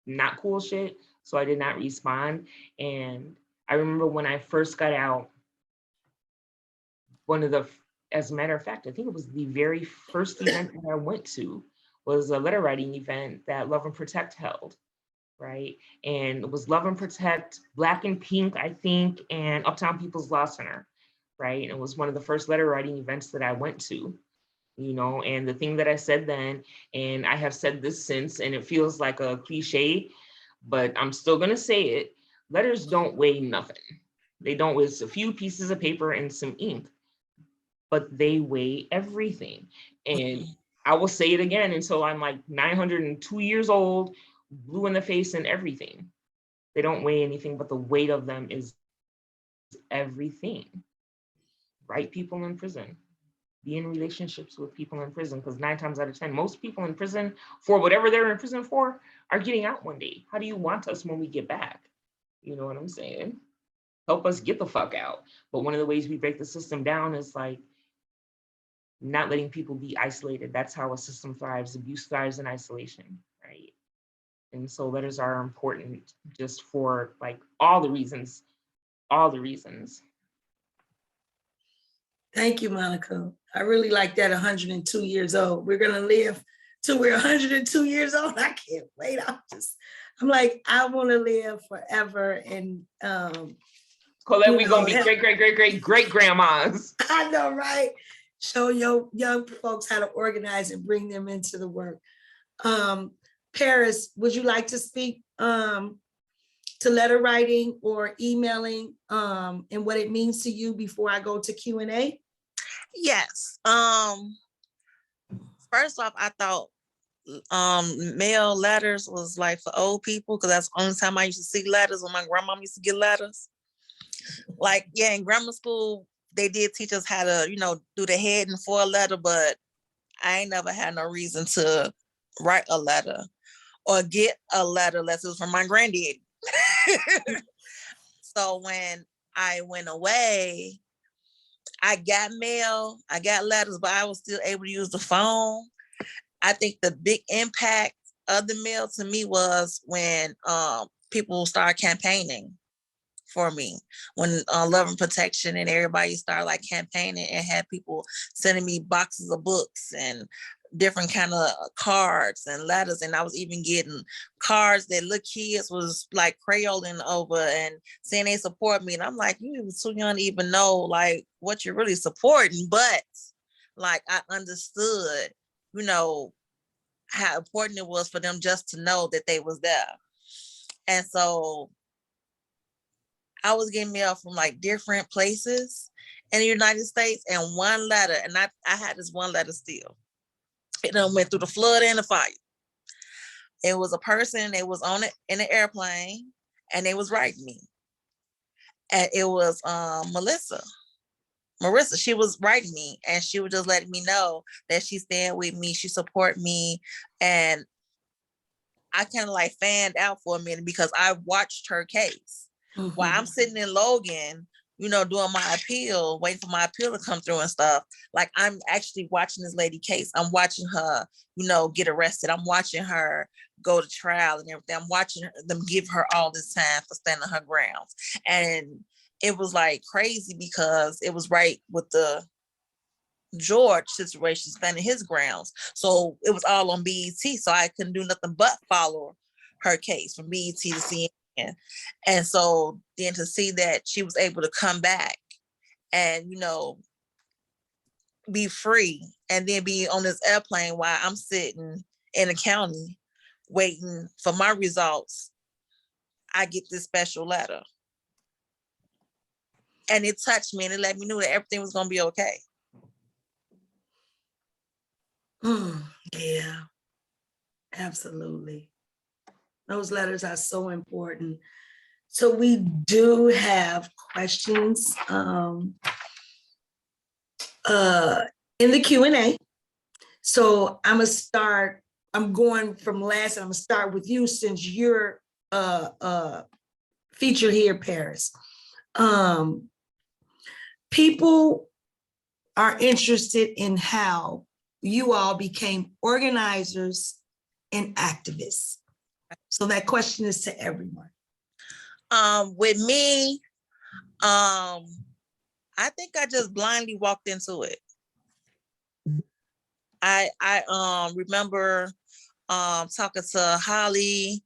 not cool shit. So I did not respond. And I remember when I first got out, as a matter of fact, I think it was the very first event that I went to was a letter writing event that Love and Protect held, right? And it was Love and Protect, Black and Pink, I think, and Uptown People's Law Center, right? And it was one of the first letter writing events that I went to, you know, and the thing that I said then, and I have said this since, and it feels like a cliche, but I'm still gonna say it, letters don't weigh nothing. They don't, it's a few pieces of paper and some ink, but they weigh everything. And I will say it again until I'm like 902 years old, blue in the face and everything. They don't weigh anything, but the weight of them is everything. Right people in prison, be in relationships with people in prison, because 9 times out of 10, most people in prison for whatever they're in prison for are getting out one day. How do you want us when we get back? You know what I'm saying? Help us get the fuck out. But one of the ways we break the system down is like not letting people be isolated. That's how a system thrives. Abuse thrives in isolation, right? And so letters are important just for like all the reasons. Thank you, Monica. I really like that 102 years old. We're gonna live till we're 102 years old. I can't wait. I'm like, I want to live forever. And Colette, we're gonna be great grandmas. I know, right? Show your young folks how to organize and bring them into the work. Paris, would you like to speak to letter writing or emailing and what it means to you before I go to Q&A? Yes. First off, I thought mail letters was like for old people, because that's the only time I used to see letters when my grandma used to get letters. Like, yeah, in grammar school, they did teach us how to, you know, do the heading for a letter, but I ain't never had no reason to write a letter or get a letter unless it was from my granddaddy. So when I went away, I got mail, I got letters, but I was still able to use the phone. I think the big impact of the mail to me was when people started campaigning for me, when Love and Protection and everybody started like campaigning and had people sending me boxes of books and different kind of cards and letters. And I was even getting cards that little kids was like crayoling over and saying they support me. And I'm like, you was too young to even know like what you're really supporting. But like I understood, you know, how important it was for them just to know that they was there. And so I was getting mail from like different places in the United States, and one letter, and I had this one letter still. It done went through the flood and the fire. It was a person that was on it in an airplane, and they was writing me. And it was Marissa, she was writing me, and she was just letting me know that she's staying with me, she support me. And I kind of like fanned out for a minute because I watched her case. While I'm sitting in Logan, you know, doing my appeal, waiting for my appeal to come through and stuff. Like I'm actually watching this lady case. I'm watching her, you know, get arrested. I'm watching her go to trial and everything. I'm watching them give her all this time for standing her grounds. And it was like crazy because it was right with the George situation, standing his grounds. So it was all on BET. So I couldn't do nothing but follow her case from BET to CNN. And so then to see that she was able to come back and, you know, be free and then be on this airplane while I'm sitting in the county waiting for my results, I get this special letter. And it touched me and it let me know that everything was going to be okay. Yeah, absolutely. Those letters are so important. So we do have questions in the Q&A. So I'm going from last, and I'm gonna start with you since you're featured here, Paris. People are interested in how you all became organizers and activists. So that question is to everyone. With me, I think I just blindly walked into it. I remember talking to Holly,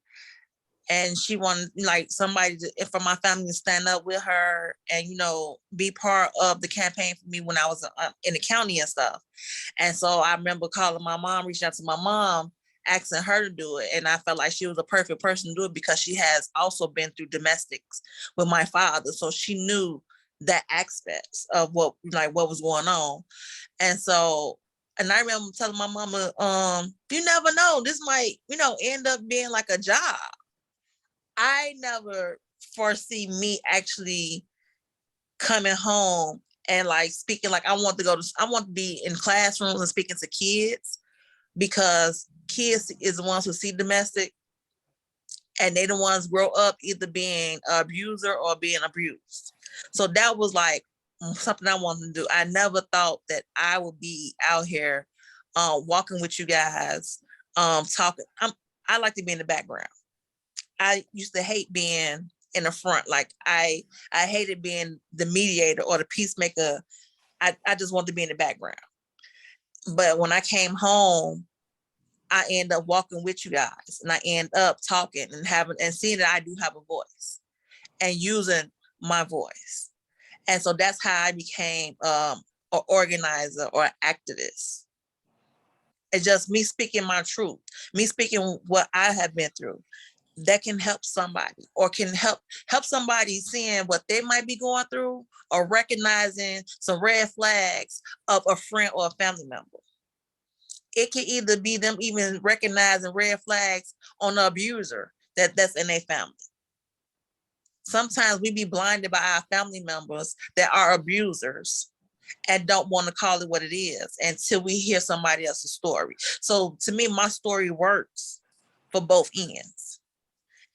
and she wanted like somebody from my family to stand up with her and, you know, be part of the campaign for me when I was in the county and stuff. And so I remember calling my mom, reaching out to my mom, asking her to do it. And I felt like she was a perfect person to do it because she has also been through domestics with my father. So she knew that aspects of what was going on. And so, and I remember telling my mama, you never know, this might, you know, end up being like a job. I never foresee me actually coming home and like speaking, like I want to be in classrooms and speaking to kids, because kids is the ones who see domestic, and they the ones grow up either being an abuser or being abused. So that was like something I wanted to do. I never thought that I would be out here walking with you guys, talking. I like to be in the background. I used to hate being in the front. Like I hated being the mediator or the peacemaker. I just wanted to be in the background. But when I came home, I end up walking with you guys, and I end up talking and seeing that I do have a voice and using my voice. And so that's how I became an organizer or an activist. It's just me speaking my truth, me speaking what I have been through. That can help somebody, or can help somebody seeing what they might be going through, or recognizing some red flags of a friend or a family member. It can either be them even recognizing red flags on the abuser that's in their family. Sometimes we be blinded by our family members that are abusers and don't want to call it what it is until we hear somebody else's story. So to me, my story works for both ends.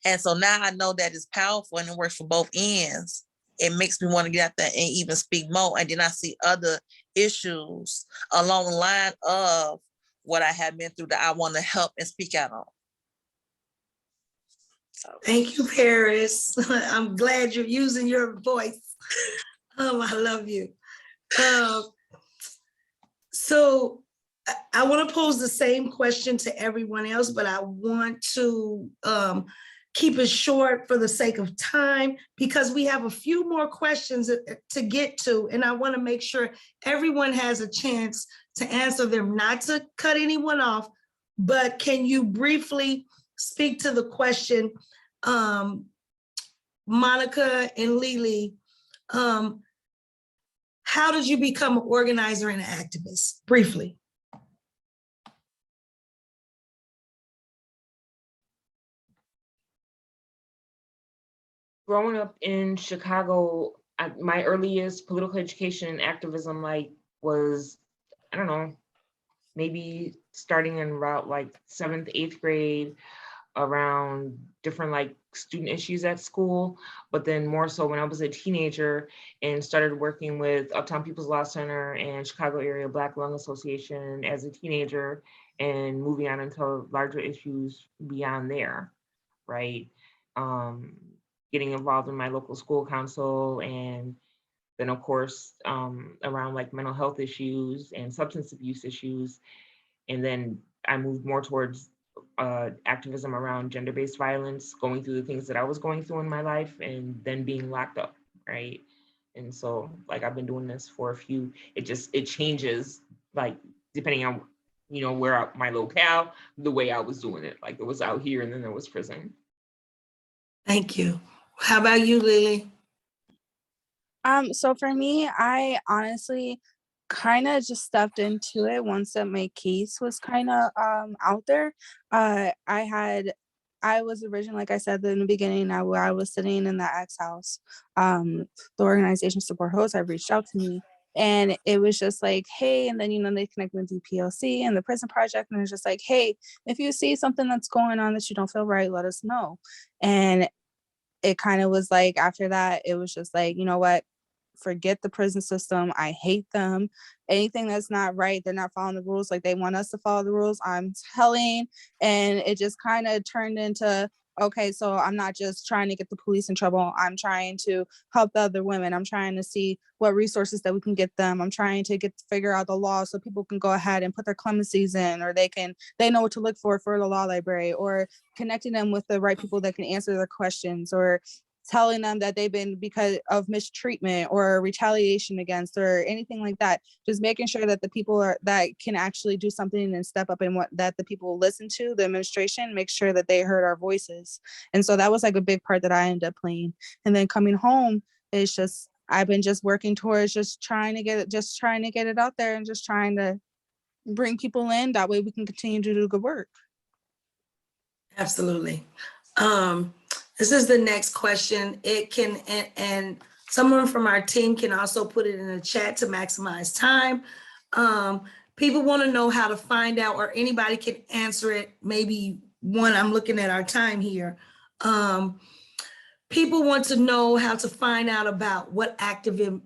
And so now I know that it's powerful and it works for both ends. It makes me want to get out there and even speak more. And then I see other issues along the line of what I have been through that I want to help and speak out on. So. Thank you, Paris. I'm glad you're using your voice. I love you. So I want to pose the same question to everyone else, but I want to keep it short for the sake of time, because we have a few more questions to get to, and I want to make sure everyone has a chance to answer them, not to cut anyone off, but can you briefly speak to the question, Monica and Lily, how did you become an organizer and an activist? Briefly. Growing up in Chicago, my earliest political education and activism was, I don't know, maybe starting in about 7th, 8th grade, around different student issues at school, but then more so when I was a teenager and started working with Uptown People's Law Center and Chicago Area Black Lung Association as a teenager, and moving on into larger issues beyond there, right? Getting involved in my local school council, and then of course around mental health issues and substance abuse issues. And then I moved more towards activism around gender-based violence, going through the things that I was going through in my life, and then being locked up, right? And so I've been doing this for it changes depending on where my locale, the way I was doing it. It was out here and then there was prison. Thank you. How about you, Lily? So for me, I honestly kind of just stepped into it once that my case was kind of out there. I I was originally, like I said in the beginning, where I was sitting in the X house, the organization support host had reached out to me, and it was just like, hey, and then, you know, they connected with the PLC and the prison project, and it was just like, hey, if you see something that's going on that you don't feel right, let us know. And it kind of was like, after that, it was just like, you know what, forget the prison system. I hate them. Anything that's not right, they're not following the rules like they want us to follow the rules, I'm telling. And it just kind of turned into, okay, so I'm not just trying to get the police in trouble. I'm trying to help the other women. I'm trying to see what resources that we can get them. I'm trying to figure out the law so people can go ahead and put their clemencies in, or they know what to look for the law library, or connecting them with the right people that can answer their questions, or telling them that they've been because of mistreatment or retaliation against or anything like that. Just making sure that the people that can actually do something and step up, and that the people listen to, the administration, make sure that they heard our voices. And so that was like a big part that I ended up playing. And then coming home, it's just, I've been just working towards just trying to get it out there, and just trying to bring people in. That way we can continue to do good work. Absolutely. This is the next question. It can, and someone from our team can also put it in the chat to maximize time. People want to know how to find out, or anybody can answer it. Maybe one, I'm looking at our time here. People want to know how to find out about what activism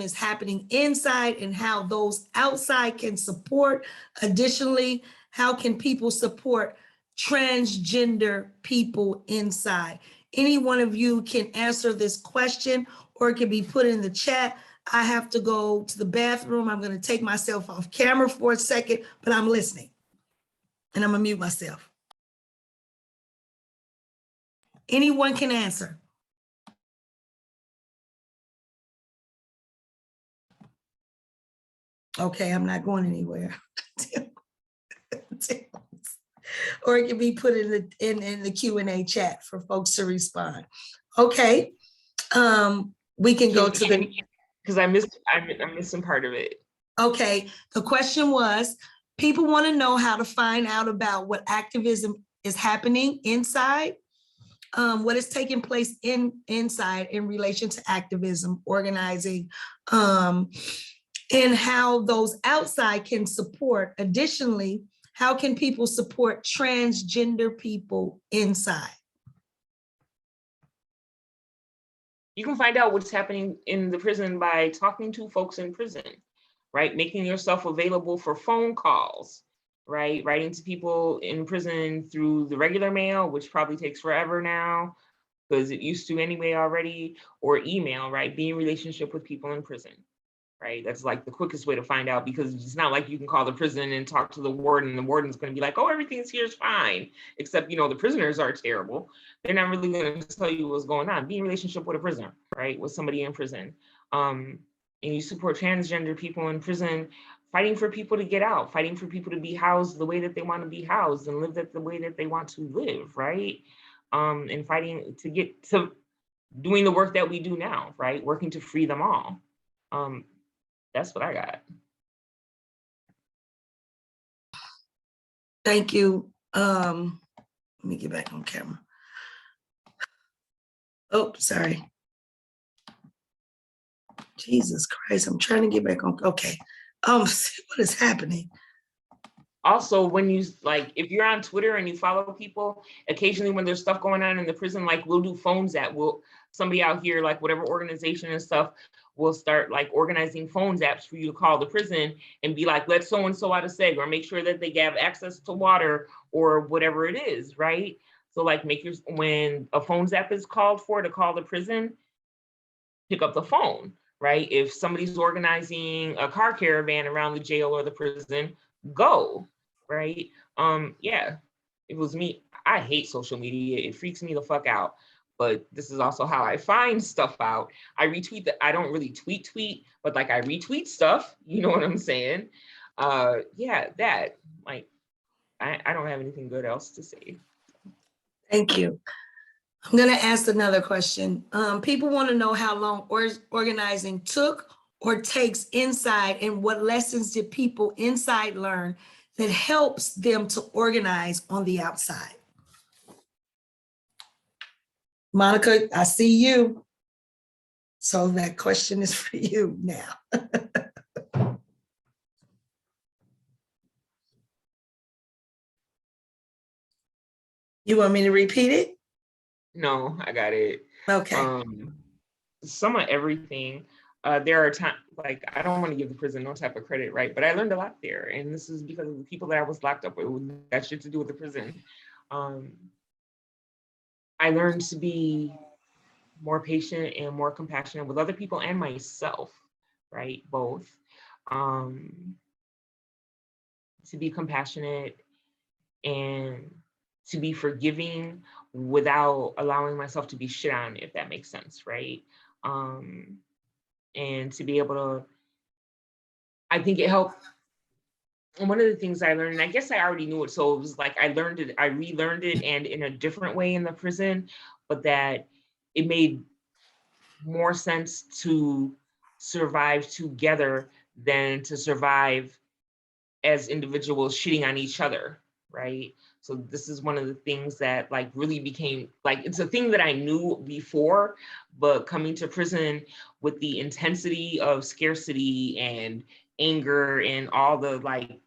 is happening inside, and how those outside can support. Additionally, how can people support transgender people inside? Any one of you can answer this question, or it can be put in the chat. I have to go to the bathroom. I'm going to take myself off camera for a second, but I'm listening, and I'm gonna mute myself. Anyone can answer. Okay, I'm not going anywhere. Or it can be put in the Q&A chat for folks to respond. Okay, we can go to the, because I'm missing part of it. Okay, the question was, people want to know how to find out about what activism is happening inside, what is taking place inside in relation to activism, organizing, and how those outside can support. Additionally, how can people support transgender people inside? You can find out what's happening in the prison by talking to folks in prison, right? Making yourself available for phone calls, right? Writing to people in prison through the regular mail, which probably takes forever now, because it used to anyway already, or email, right? Be in relationship with people in prison, right? That's like the quickest way to find out, because it's not like you can call the prison and talk to the warden, and the warden's going to be like, oh, everything's here's fine, except, you know, the prisoners are terrible. They're not really going to tell you what's going on. Be in relationship with a prisoner, right? With somebody in prison. And you support transgender people in prison, fighting for people to get out, fighting for people to be housed the way that they want to be housed and live the way that they want to live, right? And fighting to get to doing the work that we do now, right? Working to free them all. That's what I got. Thank you. Let me get back on camera. Oh, sorry. Jesus Christ, I'm trying to get back on. Okay. What is happening? Also, when you, like, if you're on Twitter and you follow people, occasionally when there's stuff going on in the prison, like, we'll do phone zap. Somebody out here, like whatever organization and stuff, will start like organizing phone zaps for you to call the prison and be like, let so-and-so out of SEG, or make sure that they have access to water or whatever it is, right? So like when a phone zap is called for to call the prison, pick up the phone, right? If somebody's organizing a car caravan around the jail or the prison, go, right? Yeah, it was me. I hate social media. It freaks me the fuck out. But this is also how I find stuff out. I retweet that. I don't really tweet, but like I retweet stuff. You know what I'm saying? Yeah, that, like, I don't have anything good else to say. Thank you. I'm going to ask another question. People want to know how long organizing took or takes inside, and what lessons did people inside learn that helps them to organize on the outside? Monica, I see you. So that question is for you now. You want me to repeat it? No, I got it. Okay. Some of everything. There are times, like, I don't want to give the prison no type of credit, right? But I learned a lot there. And this is because of the people that I was locked up with. That shit to do with the prison. I learned to be more patient and more compassionate with other people and myself, right? Both. To be compassionate and to be forgiving without allowing myself to be shit on, if that makes sense, right? And to be able to, I think it helped. And one of the things I learned, and I guess I already knew it, so it was like I learned it, I relearned it, and in a different way in the prison, but that it made more sense to survive together than to survive as individuals shitting on each other, right? So this is one of the things that like really became, like, it's a thing that I knew before, but coming to prison with the intensity of scarcity and anger and all the like,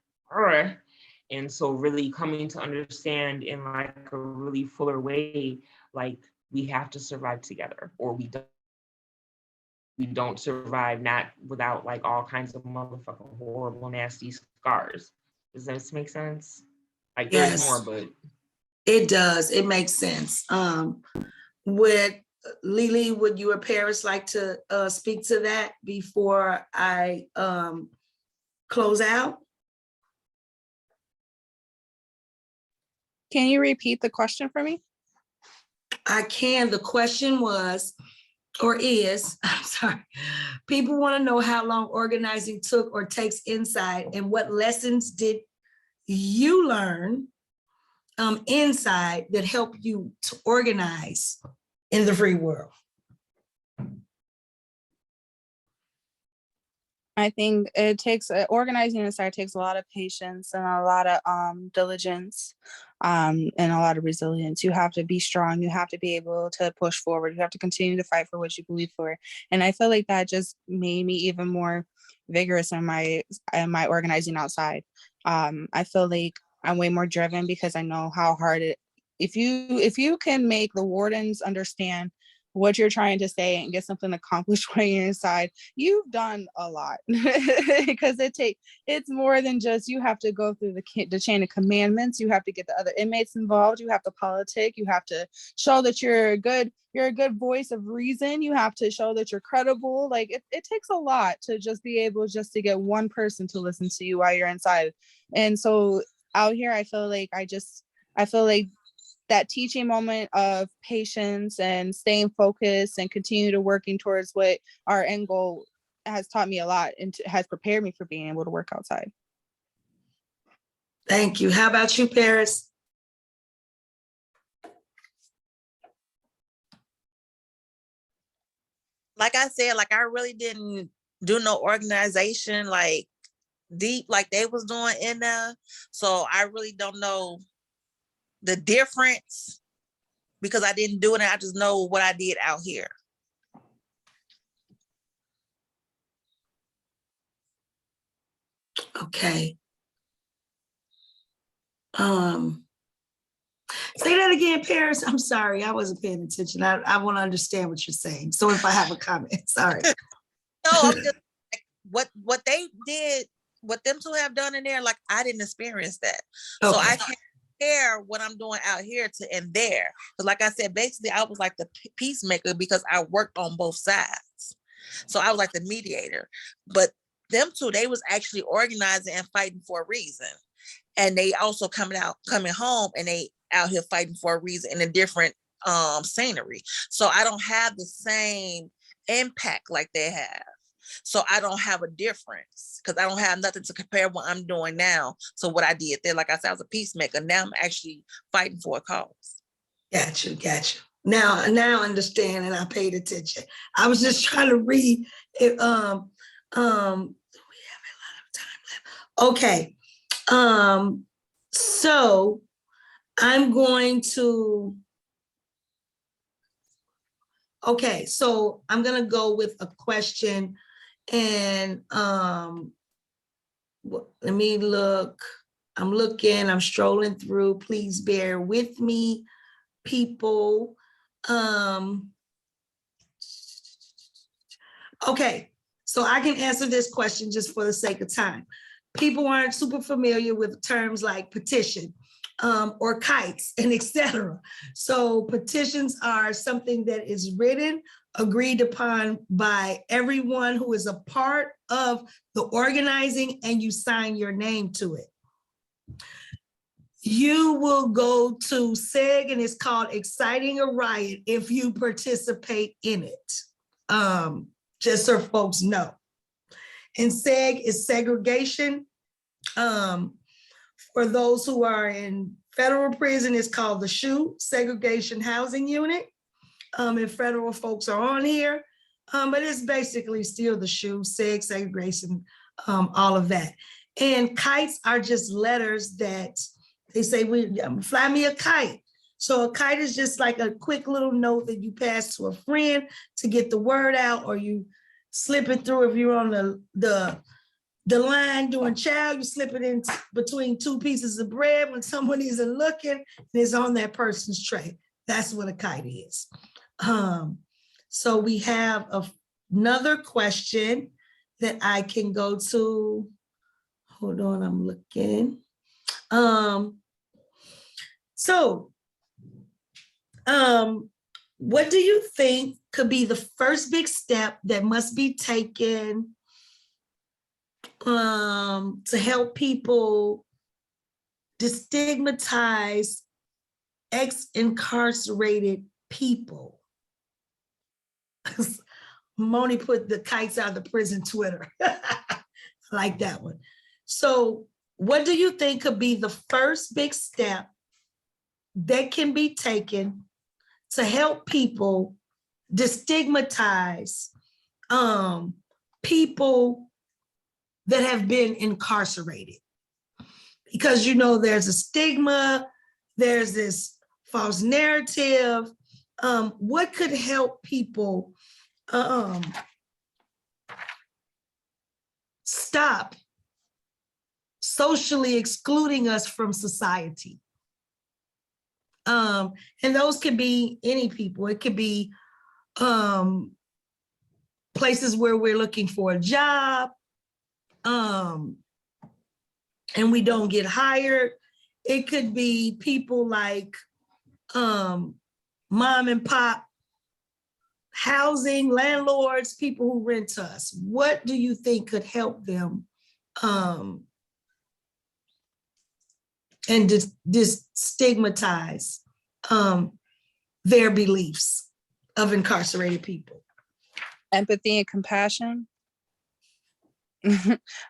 and so really coming to understand in like a really fuller way, like we have to survive together or we don't survive, not without like all kinds of motherfucking horrible, nasty scars. Does this make sense? Like there's Yes. more, but It does. It makes sense. Would Lily, would you or Paris like to speak to that before I close out? Can you repeat the question for me? I can. The question was, or is, I'm sorry, people want to know how long organizing took or takes inside and what lessons did you learn inside that help you to organize in the free world? I think it takes organizing inside takes a lot of patience and a lot of diligence and a lot of resilience. You have to be strong. You have to be able to push forward. You have to continue to fight for what you believe for. And I feel like that just made me even more vigorous in my organizing outside. I feel like I'm way more driven because I know how hard it. If you can make the wardens understand what you're trying to say and get something accomplished when you're inside, you've done a lot. Because it's more than just you have to go through the chain of commandments. You have to get the other inmates involved. You have to politic. You have to show that you're a good voice of reason. You have to show that you're credible. Like it takes a lot to just be able just to get one person to listen to you while you're inside. And so out here, I feel like that teaching moment of patience and staying focused and continue to working towards what our end goal has taught me a lot and has prepared me for being able to work outside. Thank you. How about you, Paris? Like I said, like I really didn't do no organization like deep like they was doing in there. So I really don't know the difference because I didn't do it. I just know what I did out here. Okay. Say that again, Paris. I'm sorry, I wasn't paying attention. I want to understand what you're saying. So if I have a comment, sorry. No, I'm just like, what they did, what them two have done in there, like I didn't experience that. Okay. So I can't compare what I'm doing out here to in there. Because like I said, basically I was like the peacemaker because I worked on both sides. So I was like the mediator. But them two, they was actually organizing and fighting for a reason. And they also coming home and they out here fighting for a reason in a different scenery. So I don't have the same impact like they have. So I don't have a difference because I don't have nothing to compare what I'm doing now. So what I did there, like I said, I was a peacemaker. Now I'm actually fighting for a cause. Got you. Now I understand and I paid attention. I was just trying to read it. We have a lot of time left. Okay. So I'm going to Okay, so I'm gonna go with a question, and let me look. I'm looking, I'm strolling through. Please bear with me, people. Okay, so I can answer this question just for the sake of time. People aren't super familiar with terms like petition or kites and etc. So petitions are something that is written, agreed upon by everyone who is a part of the organizing, and you sign your name to it. You will go to SEG and it's called Exciting a Riot if you participate in it. Just so folks know. And SEG is segregation. For those who are in federal prison, it's called the SHU, Segregation Housing Unit. If federal folks are on here, but it's basically still the SHU, SEG, segregation, all of that. And kites are just letters that they say, fly me a kite. So a kite is just like a quick little note that you pass to a friend to get the word out, or you slip it through if you're on the line doing chow, you slip it in between two pieces of bread when someone isn't looking, and it's on that person's tray. That's what a kite is. So we have another question that I can go to. Hold on, I'm looking. What do you think could be the first big step that must be taken to help people destigmatize ex-incarcerated people? Moni put the kites out of the prison Twitter. I like that one. So what do you think could be the first big step that can be taken to help people destigmatize people that have been incarcerated? Because, you know, there's a stigma, there's this false narrative. What could help people stop socially excluding us from society? And those could be any people. It could be places where we're looking for a job and we don't get hired. It could be people like mom and pop housing, landlords, people who rent to us. What do you think could help them and destigmatize their beliefs of incarcerated people? Empathy and compassion.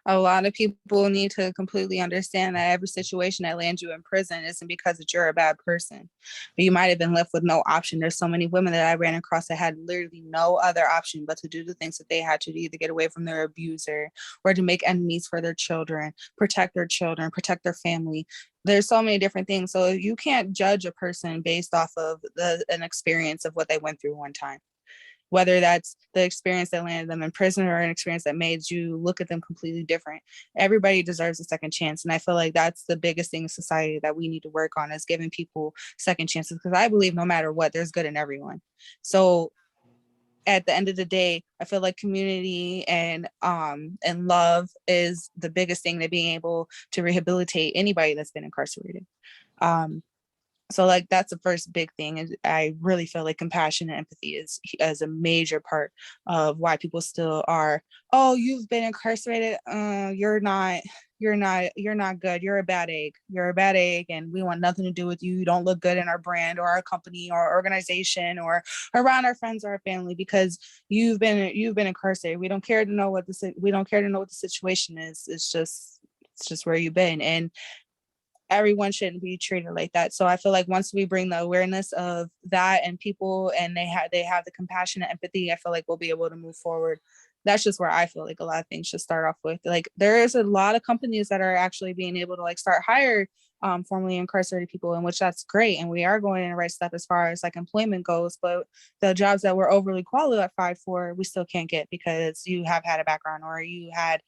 A lot of people need to completely understand that every situation that lands you in prison isn't because that you're a bad person, but you might have been left with no option. There's so many women that I ran across that had literally no other option but to do the things that they had to either get away from their abuser or to make enemies for their children, protect their family. There's so many different things. So you can't judge a person based off of an experience of what they went through one time, whether that's the experience that landed them in prison or an experience that made you look at them completely different. Everybody deserves a second chance. And I feel like that's the biggest thing in society that we need to work on, is giving people second chances, because I believe no matter what, there's good in everyone. So at the end of the day, I feel like community and love is the biggest thing to being able to rehabilitate anybody that's been incarcerated. So like that's the first big thing. And I really feel like compassion and empathy is a major part of why people still are, oh, you've been incarcerated. You're not good. You're a bad egg. And we want nothing to do with you. You don't look good in our brand or our company or organization or around our friends or our family because you've been incarcerated. We don't care to know what the situation is. It's just where you've been. And everyone shouldn't be treated like that. So I feel like once we bring the awareness of that and people, and they have the compassion and empathy, I feel like we'll be able to move forward. That's just where I feel like a lot of things should start off with. Like there is a lot of companies that are actually being able to like start hire formerly incarcerated people, in which that's great. And we are going in the right step as far as like employment goes, but the jobs that we're overly qualified for, we still can't get because you have had a background or you had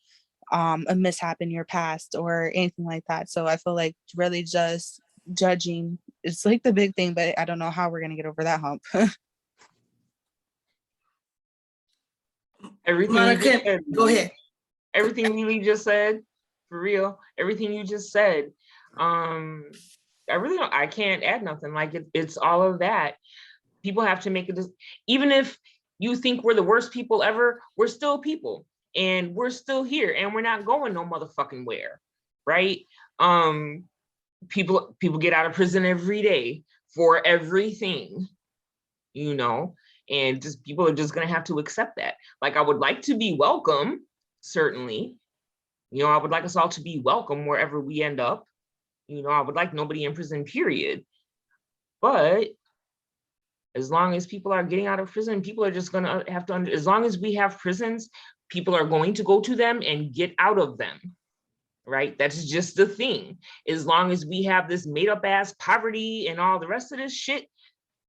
a mishap in your past or anything like that. So I feel like really just judging is like the big thing, but I don't know how we're going to get over that hump. Everything you just Monica, said, go ahead. everything Lily just said, for real, everything you just said. I really don't, I can't add nothing. Like it's all of that. People have to make it, even if you think we're the worst people ever, we're still people and we're still here and we're not going no motherfucking where, right? People get out of prison every day for everything, you know, and just people are just gonna have to accept that. Like I would like to be welcome, certainly. You know, I would like us all to be welcome wherever we end up. You know, I would like nobody in prison, period. But as long as people are getting out of prison, people are just gonna have to, as long as we have prisons, people are going to go to them and get out of them, right? That's just the thing. As long as we have this made up ass poverty and all the rest of this shit,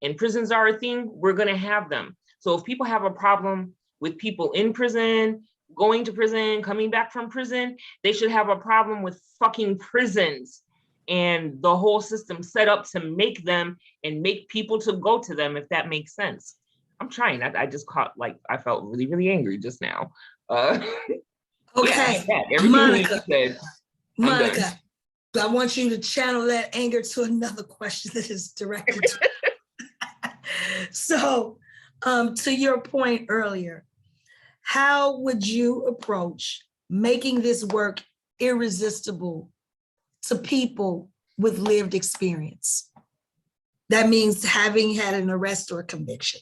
and prisons are a thing, we're gonna have them. So if people have a problem with people in prison, going to prison, coming back from prison, they should have a problem with fucking prisons and the whole system set up to make them and make people to go to them, if that makes sense. I'm trying, I just caught, like, I felt really, really angry just now. Okay, Yeah, everything Monica, you said, I'm done. Monica, I want you to channel that anger to another question that is directed to So, to your point earlier, how would you approach making this work irresistible to people with lived experience? That means having had an arrest or conviction.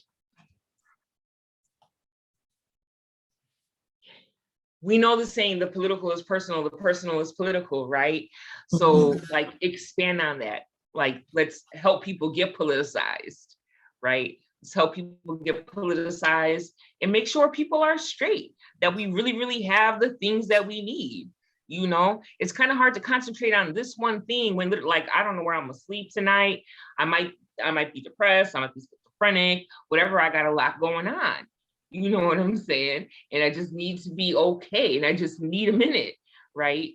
We know the saying, the political is personal, the personal is political, right? So like expand on that. Like, let's help people get politicized, right? Let's help people get politicized and make sure people are straight, that we really, really have the things that we need. You know, it's kind of hard to concentrate on this one thing when, like, I don't know where I'm gonna sleep tonight. I might be depressed, I might be schizophrenic, whatever, I got a lot going on. You know what I'm saying? And I just need to be okay. And I just need a minute, right?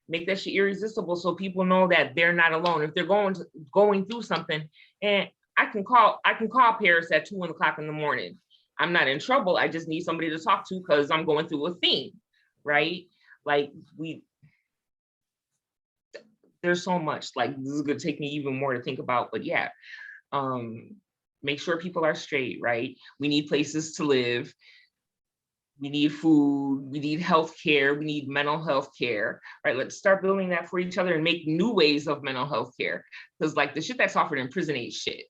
Make that shit irresistible so people know that they're not alone. If they're going through something, and I can call Paris at 2 o'clock in the morning. I'm not in trouble. I just need somebody to talk to because I'm going through a thing, right? Like there's so much, like, this is gonna take me even more to think about, but yeah. Make sure people are straight, right? We need places to live. We need food, we need healthcare, we need mental health care, right? Let's start building that for each other and make new ways of mental health care. Because like the shit that's offered in prison ain't shit,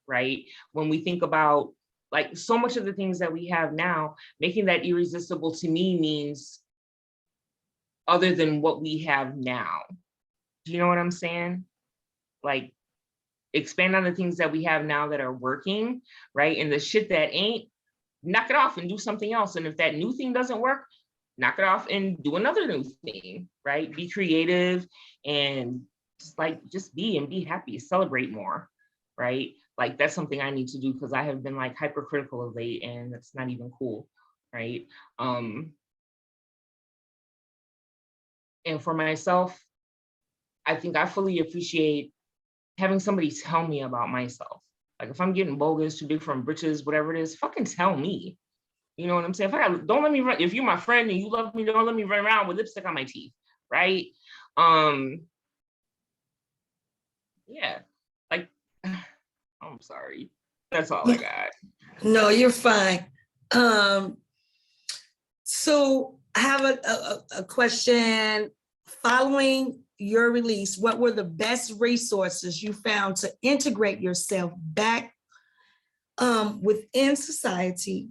right? When we think about like so much of the things that we have now, making that irresistible to me means other than what we have now. Do you know what I'm saying? Like, expand on the things that we have now that are working, right? And the shit that ain't, knock it off and do something else. And if that new thing doesn't work, knock it off and do another new thing, right? Be creative and just be and be happy, celebrate more, right? Like that's something I need to do because I have been like hypercritical of late and that's not even cool, right? And for myself, I think I fully appreciate having somebody tell me about myself. Like if I'm getting bogus, too big from britches, whatever it is, fucking tell me. You know what I'm saying? Don't let me run. If you're my friend and you love me, don't let me run around with lipstick on my teeth, right? Yeah, like, I'm sorry. That's all I got. No, you're fine. So I have a question. Following your release, what were the best resources you found to integrate yourself back within society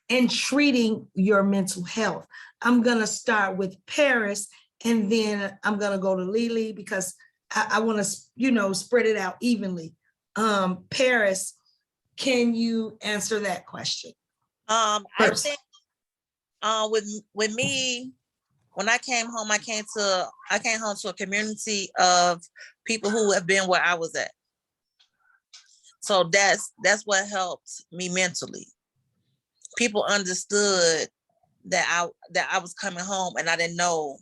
and treating your mental health? I'm gonna start with Paris and then I'm gonna go to Lily because I wanna, spread it out evenly. Paris, can you answer that question? I think with me, when I came home, I came home to a community of people who have been where I was at. So that's what helped me mentally. People understood that I was coming home, and I didn't know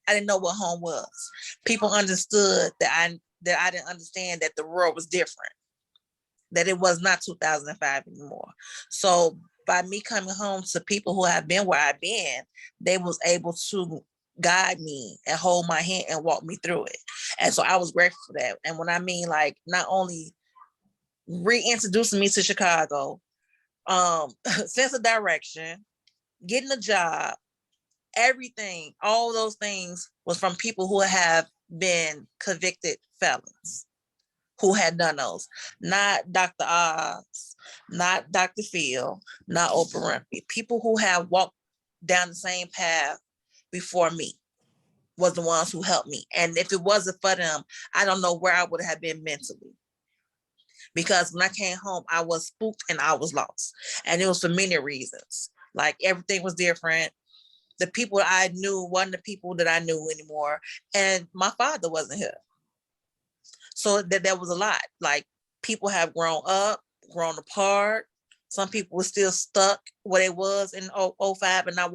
what home was. People understood that I didn't understand that the world was different, that it was not 2005 anymore. So by me coming home to people who have been where I've been, they was able to guide me and hold my hand and walk me through it. And so I was grateful for that. And when I mean, like, not only reintroducing me to Chicago, sense of direction, getting a job, everything, all those things was from people who have been convicted felons, who had done those. Not Dr. Oz, not Dr. Phil, not Oprah Winfrey. People who have walked down the same path before me was the ones who helped me. And if it wasn't for them, I don't know where I would have been mentally. Because when I came home, I was spooked and I was lost. And it was for many reasons. Like, everything was different. The people I knew wasn't the people that I knew anymore. And my father wasn't here. So that was a lot. Like, people have grown up, grown apart. Some people were still stuck where they was in 05, and I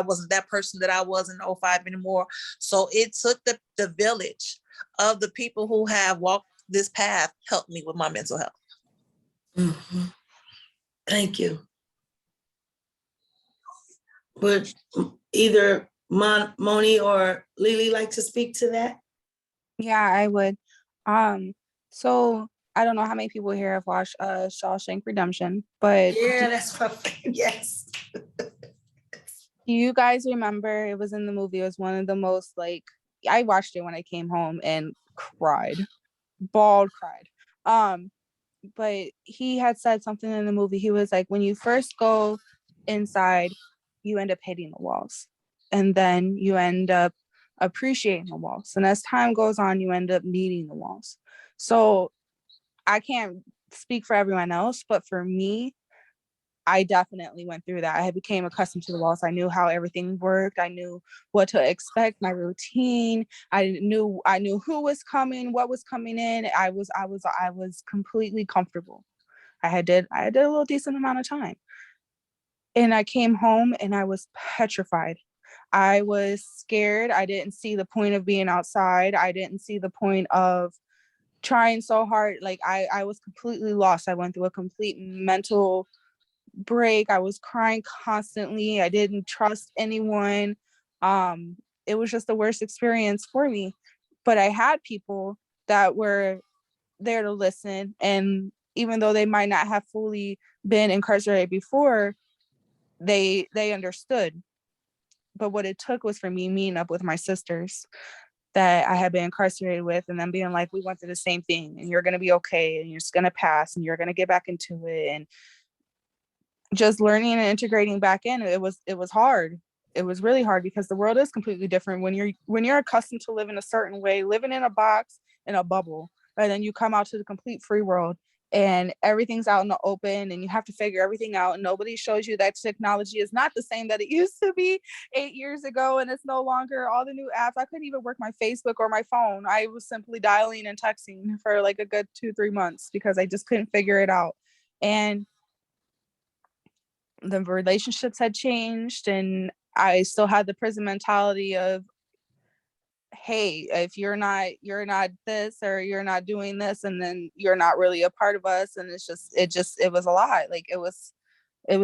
wasn't that person that I was in 05 anymore. So it took the village of the people who have walked this path helped me with my mental health. Mm-hmm. Thank you. Would either Moni or Lily like to speak to that? Yeah, I would. So I don't know how many people here have watched Shawshank Redemption, but Yeah, that's my favorite. Yes. do you guys remember, it was in the movie, it was one of the most, like, I watched it when I came home and cried, cried. But he had said something in the movie. He was like, when you first go inside, you end up hating the walls, and then you end up appreciating the walls, and as time goes on, you end up needing the walls. So I can't speak for everyone else, but for me, I definitely went through that. I had became accustomed to the walls. I knew how everything worked. I knew what to expect, my routine. I knew who was coming, what was coming in. I was completely comfortable. I did a little decent amount of time. And I came home and I was petrified. I was scared. I didn't see the point of being outside. I didn't see the point of trying so hard. Like, I was completely lost. I went through a complete mental break. I was crying constantly. I didn't trust anyone. It was just the worst experience for me. But I had people that were there to listen, and even though they might not have fully been incarcerated before, they understood. But what it took was for me meeting up with my sisters that I had been incarcerated with, and then being like, we went through the same thing, and you're going to be okay, and you're just going to pass, and you're going to get back into it. And just learning and integrating back in, it was hard. It was really hard, because the world is completely different when you're accustomed to living a certain way, living in a box, in a bubble, and then you come out to the complete free world and everything's out in the open, and you have to figure everything out, and nobody shows you that technology is not the same that it used to be 8 years ago, and it's no longer all the new apps. I couldn't even work my Facebook or my phone. I was simply dialing and texting for like a good 2-3 months because I just couldn't figure it out. And the relationships had changed, and I still had the prison mentality of, hey, if you're not this, or you're not doing this, and then you're not really a part of us. And it was a lot. Like, it was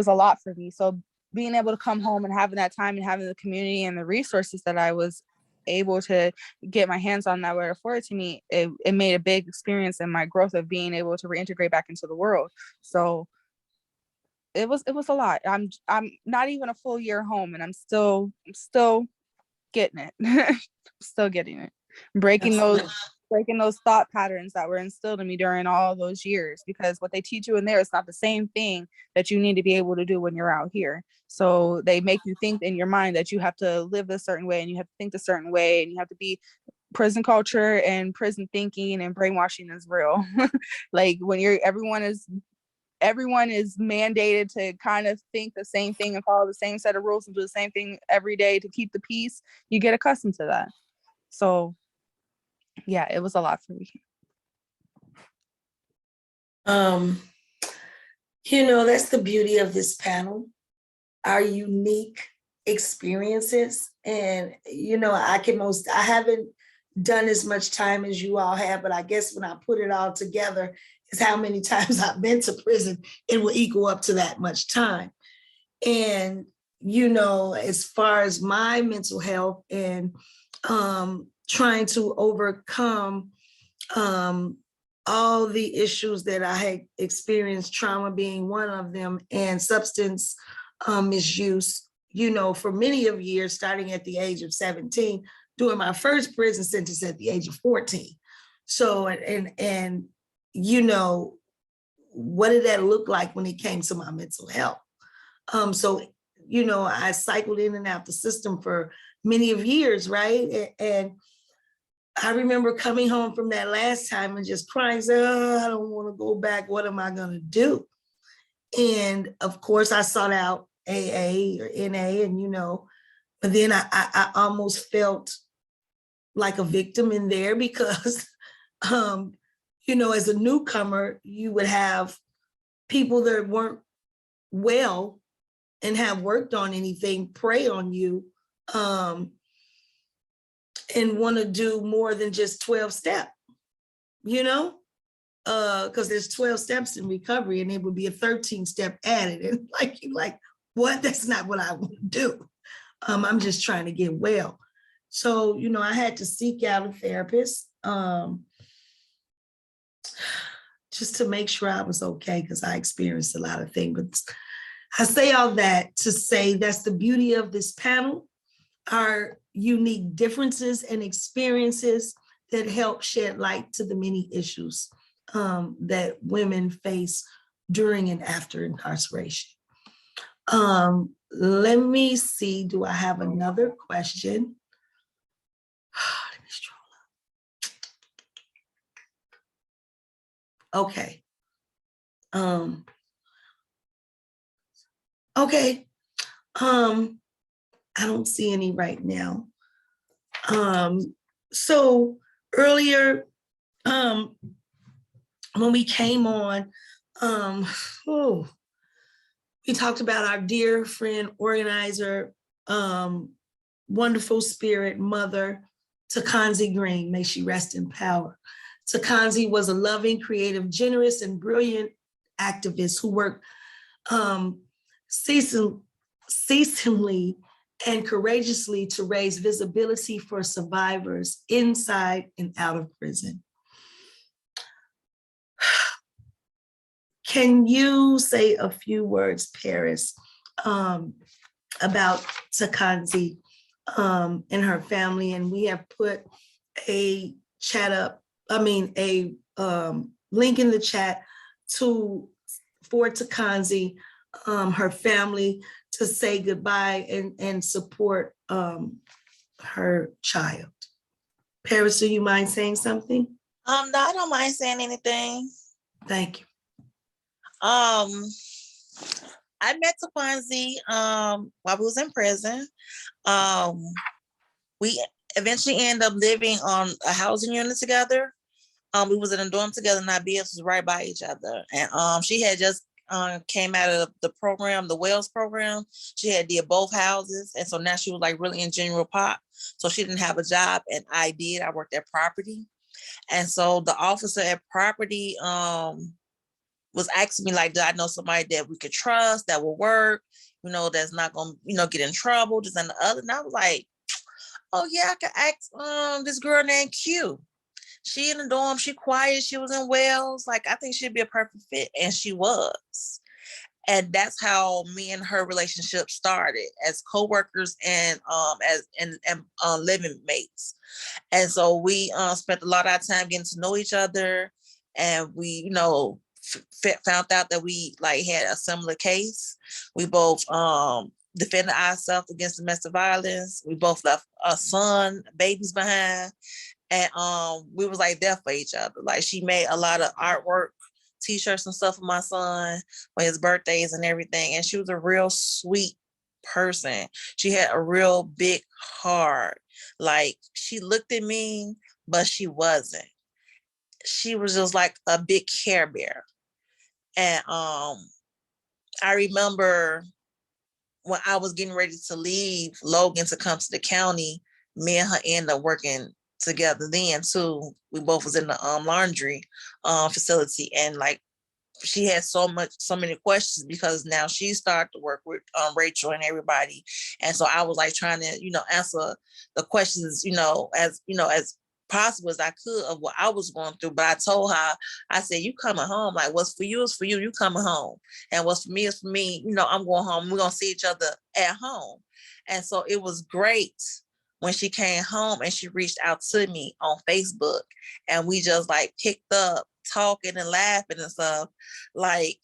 a lot for me. So being able to come home and having that time and having the community and the resources that I was able to get my hands on that were afforded to me, it made a big experience in my growth of being able to reintegrate back into the world. So it was a lot. I'm not even a full year home, and I'm still getting it. Still getting it. Breaking those thought patterns that were instilled in me during all those years, because what they teach you in there is not the same thing that you need to be able to do when you're out here. So they make you think in your mind that you have to live a certain way, and you have to think a certain way, and you have to be prison culture and prison thinking and brainwashing is real. Like, when everyone is everyone is mandated to kind of think the same thing and follow the same set of rules and do the same thing every day to keep the peace, you get accustomed to that. So yeah, it was a lot for me. That's the beauty of this panel, our unique experiences. And, I haven't done as much time as you all have, but I guess when I put it all together, is how many times I've been to prison, it will equal up to that much time. And, as far as my mental health and trying to overcome all the issues that I had experienced, trauma being one of them, and substance misuse, for many of years, starting at the age of 17, doing my first prison sentence at the age of 14. So, and what did that look like when it came to my mental health? So, I cycled in and out the system for many of years, right? And I remember coming home from that last time and just crying, saying, I don't want to go back. What am I going to do? And of course, I sought out AA or NA, and, but then I almost felt like a victim in there because, as a newcomer, you would have people that weren't well and have worked on anything prey on you. And want to do more than just 12 step, because there's 12 steps in recovery and it would be a 13 step added. And like, what? That's not what I want to do. I'm just trying to get well. So, I had to seek out a therapist just to make sure I was okay, because I experienced a lot of things. But I say all that to say that's the beauty of this panel, our unique differences and experiences that help shed light to the many issues that women face during and after incarceration. Let me see, do I have another question? Let me scroll up. Okay. Okay. I don't see any right now. So earlier, when we came on, we talked about our dear friend, organizer, wonderful spirit, mother, Takanzi Green, may she rest in power. Takanzi was a loving, creative, generous, and brilliant activist who worked ceaselessly and courageously to raise visibility for survivors inside and out of prison. Can you say a few words, Paris, about Takanzi and her family? And we have put a link in the chat for Takanzi, her family, to say goodbye and support her child. Paris, do you mind saying something? No, I don't mind saying anything. Thank you. I met Takanzi while we was in prison. We eventually ended up living on a housing unit together. We was in a dorm together, and our beds was right by each other. And she had just came out of the program, the Wells program. She had did both houses, and so now she was like really in general pop. So she didn't have a job, and I did. I worked at property, and so the officer at property was asking me, like, do I know somebody that we could trust, that will work, that's not gonna, get in trouble, this and the other. And I was like, oh yeah, I could ask this girl named Q. She in the dorm, she quiet, she was in Wells. Like, I think she'd be a perfect fit, and she was. And that's how me and her relationship started, as co-workers and living mates. And so we spent a lot of our time getting to know each other, and we, found out that we had a similar case. We both defended ourselves against domestic violence. We both left a son, babies behind. And we was there for each other. Like, she made a lot of artwork t-shirts and stuff for my son for his birthdays and everything. And she was a real sweet person. She had a real big heart. Like, she looked at me, but she wasn't. She was just like a big care bear. And I remember when I was getting ready to leave Logan to come to the county, me and her ended up working together then too. We both was in the laundry facility, and like, she had so many questions because now she started to work with Rachel and everybody. And so I was like trying to, answer the questions, as possible as I could of what I was going through. But I told her, I said, you coming home, like what's for you is for you, you coming home. And what's for me is for me, I'm going home. We're going to see each other at home. And so it was great when she came home and she reached out to me on Facebook, and we just like picked up talking and laughing and stuff. Like,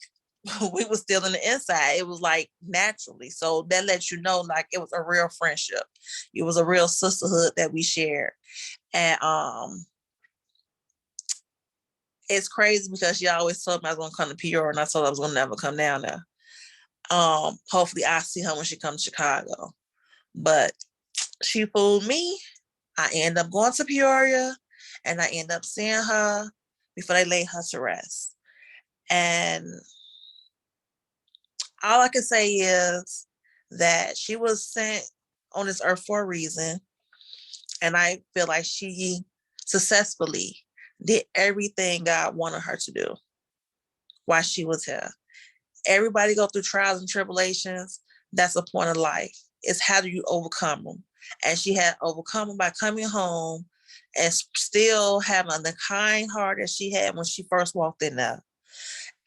we were still in the inside. It was like naturally. So that lets you know, like, it was a real friendship. It was a real sisterhood that we shared. And it's crazy because she always told me I was gonna come to Peoria, and I told her I was gonna never come down there. Hopefully I see her when she comes to Chicago. But she fooled me. I end up going to Peoria, and I end up seeing her before they laid her to rest. And all I can say is that she was sent on this earth for a reason. And I feel like she successfully did everything God wanted her to do while she was here. Everybody go through trials and tribulations. That's the point of life. It's how do you overcome them? And she had overcome them by coming home and still having the kind heart that she had when she first walked in there,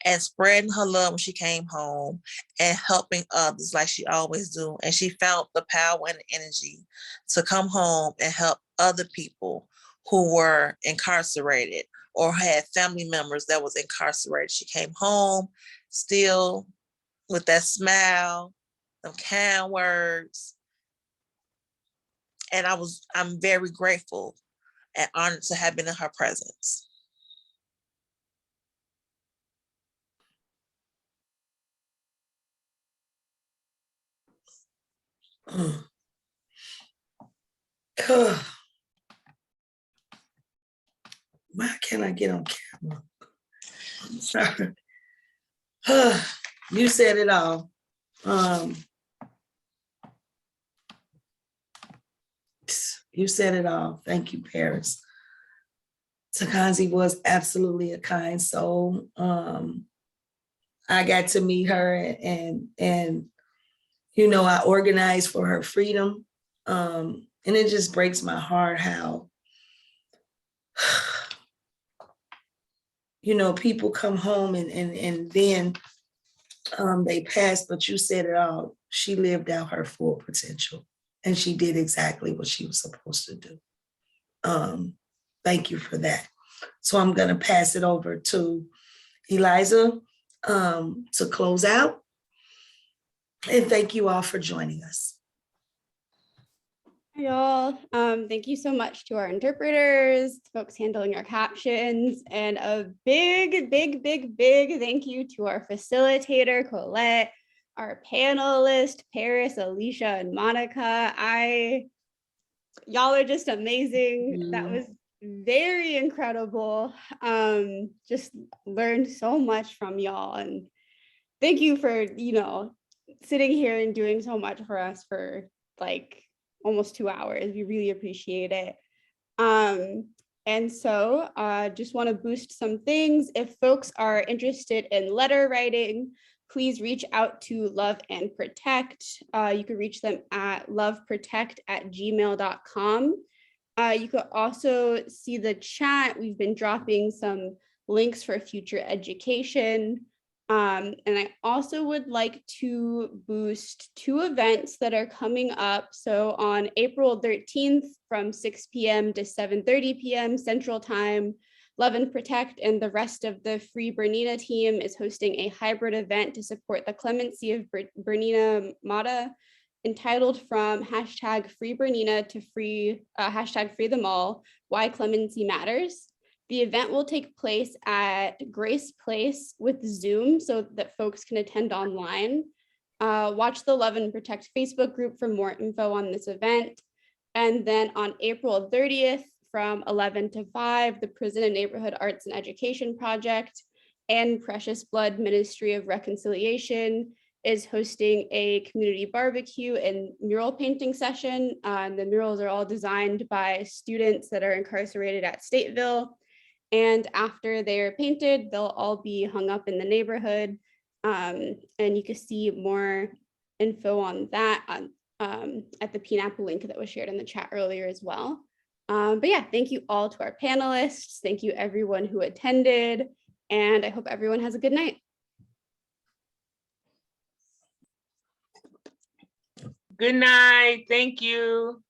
and spreading her love when she came home, and helping others like she always do. And she found the power and the energy to come home and help other people who were incarcerated or had family members that was incarcerated. She came home still with that smile, them kind words. And I'm very grateful and honored to have been in her presence. Why can't I get on camera? I'm sorry. You said it all. You said it all. Thank you, Paris. Takanzi was absolutely a kind soul. I got to meet her, and I organized for her freedom. And it just breaks my heart how people come home and then they pass, but you said it all. She lived out her full potential, and she did exactly what she was supposed to do. Thank you for that. So I'm going to pass it over to Eliza to close out. And thank you all for joining us. Hi, y'all. Thank you so much to our interpreters, folks handling our captions, and a big, big, big, big thank you to our facilitator, Colette, our panelists, Paris, Alisha, and Monica. Y'all are just amazing. That was very incredible. Just learned so much from y'all, and thank you for, sitting here and doing so much for us for like almost 2 hours. We really appreciate it. And so just want to boost some things. If folks are interested in letter writing, please reach out to Love and Protect. You can reach them at loveprotect@gmail.com. You could also see the chat. We've been dropping some links for future education. And I also would like to boost 2 events that are coming up. So on April 13th from 6 p.m. to 7:30 p.m. Central Time, Love and Protect and the rest of the Free Bernina team is hosting a hybrid event to support the clemency of Bernina Mata, entitled From #Free Bernina to #Free Them All, Why Clemency Matters. The event will take place at Grace Place with Zoom so that folks can attend online. Watch the Love and Protect Facebook group for more info on this event. And then on April 30th from 11 to 5, the Prison and Neighborhood Arts and Education Project and Precious Blood Ministry of Reconciliation is hosting a community barbecue and mural painting session. The murals are all designed by students that are incarcerated at Stateville. And after they're painted, they'll all be hung up in the neighborhood. And you can see more info on that at the PNAP link that was shared in the chat earlier as well. But yeah, thank you all to our panelists. Thank you everyone who attended. And I hope everyone has a good night. Good night. Thank you.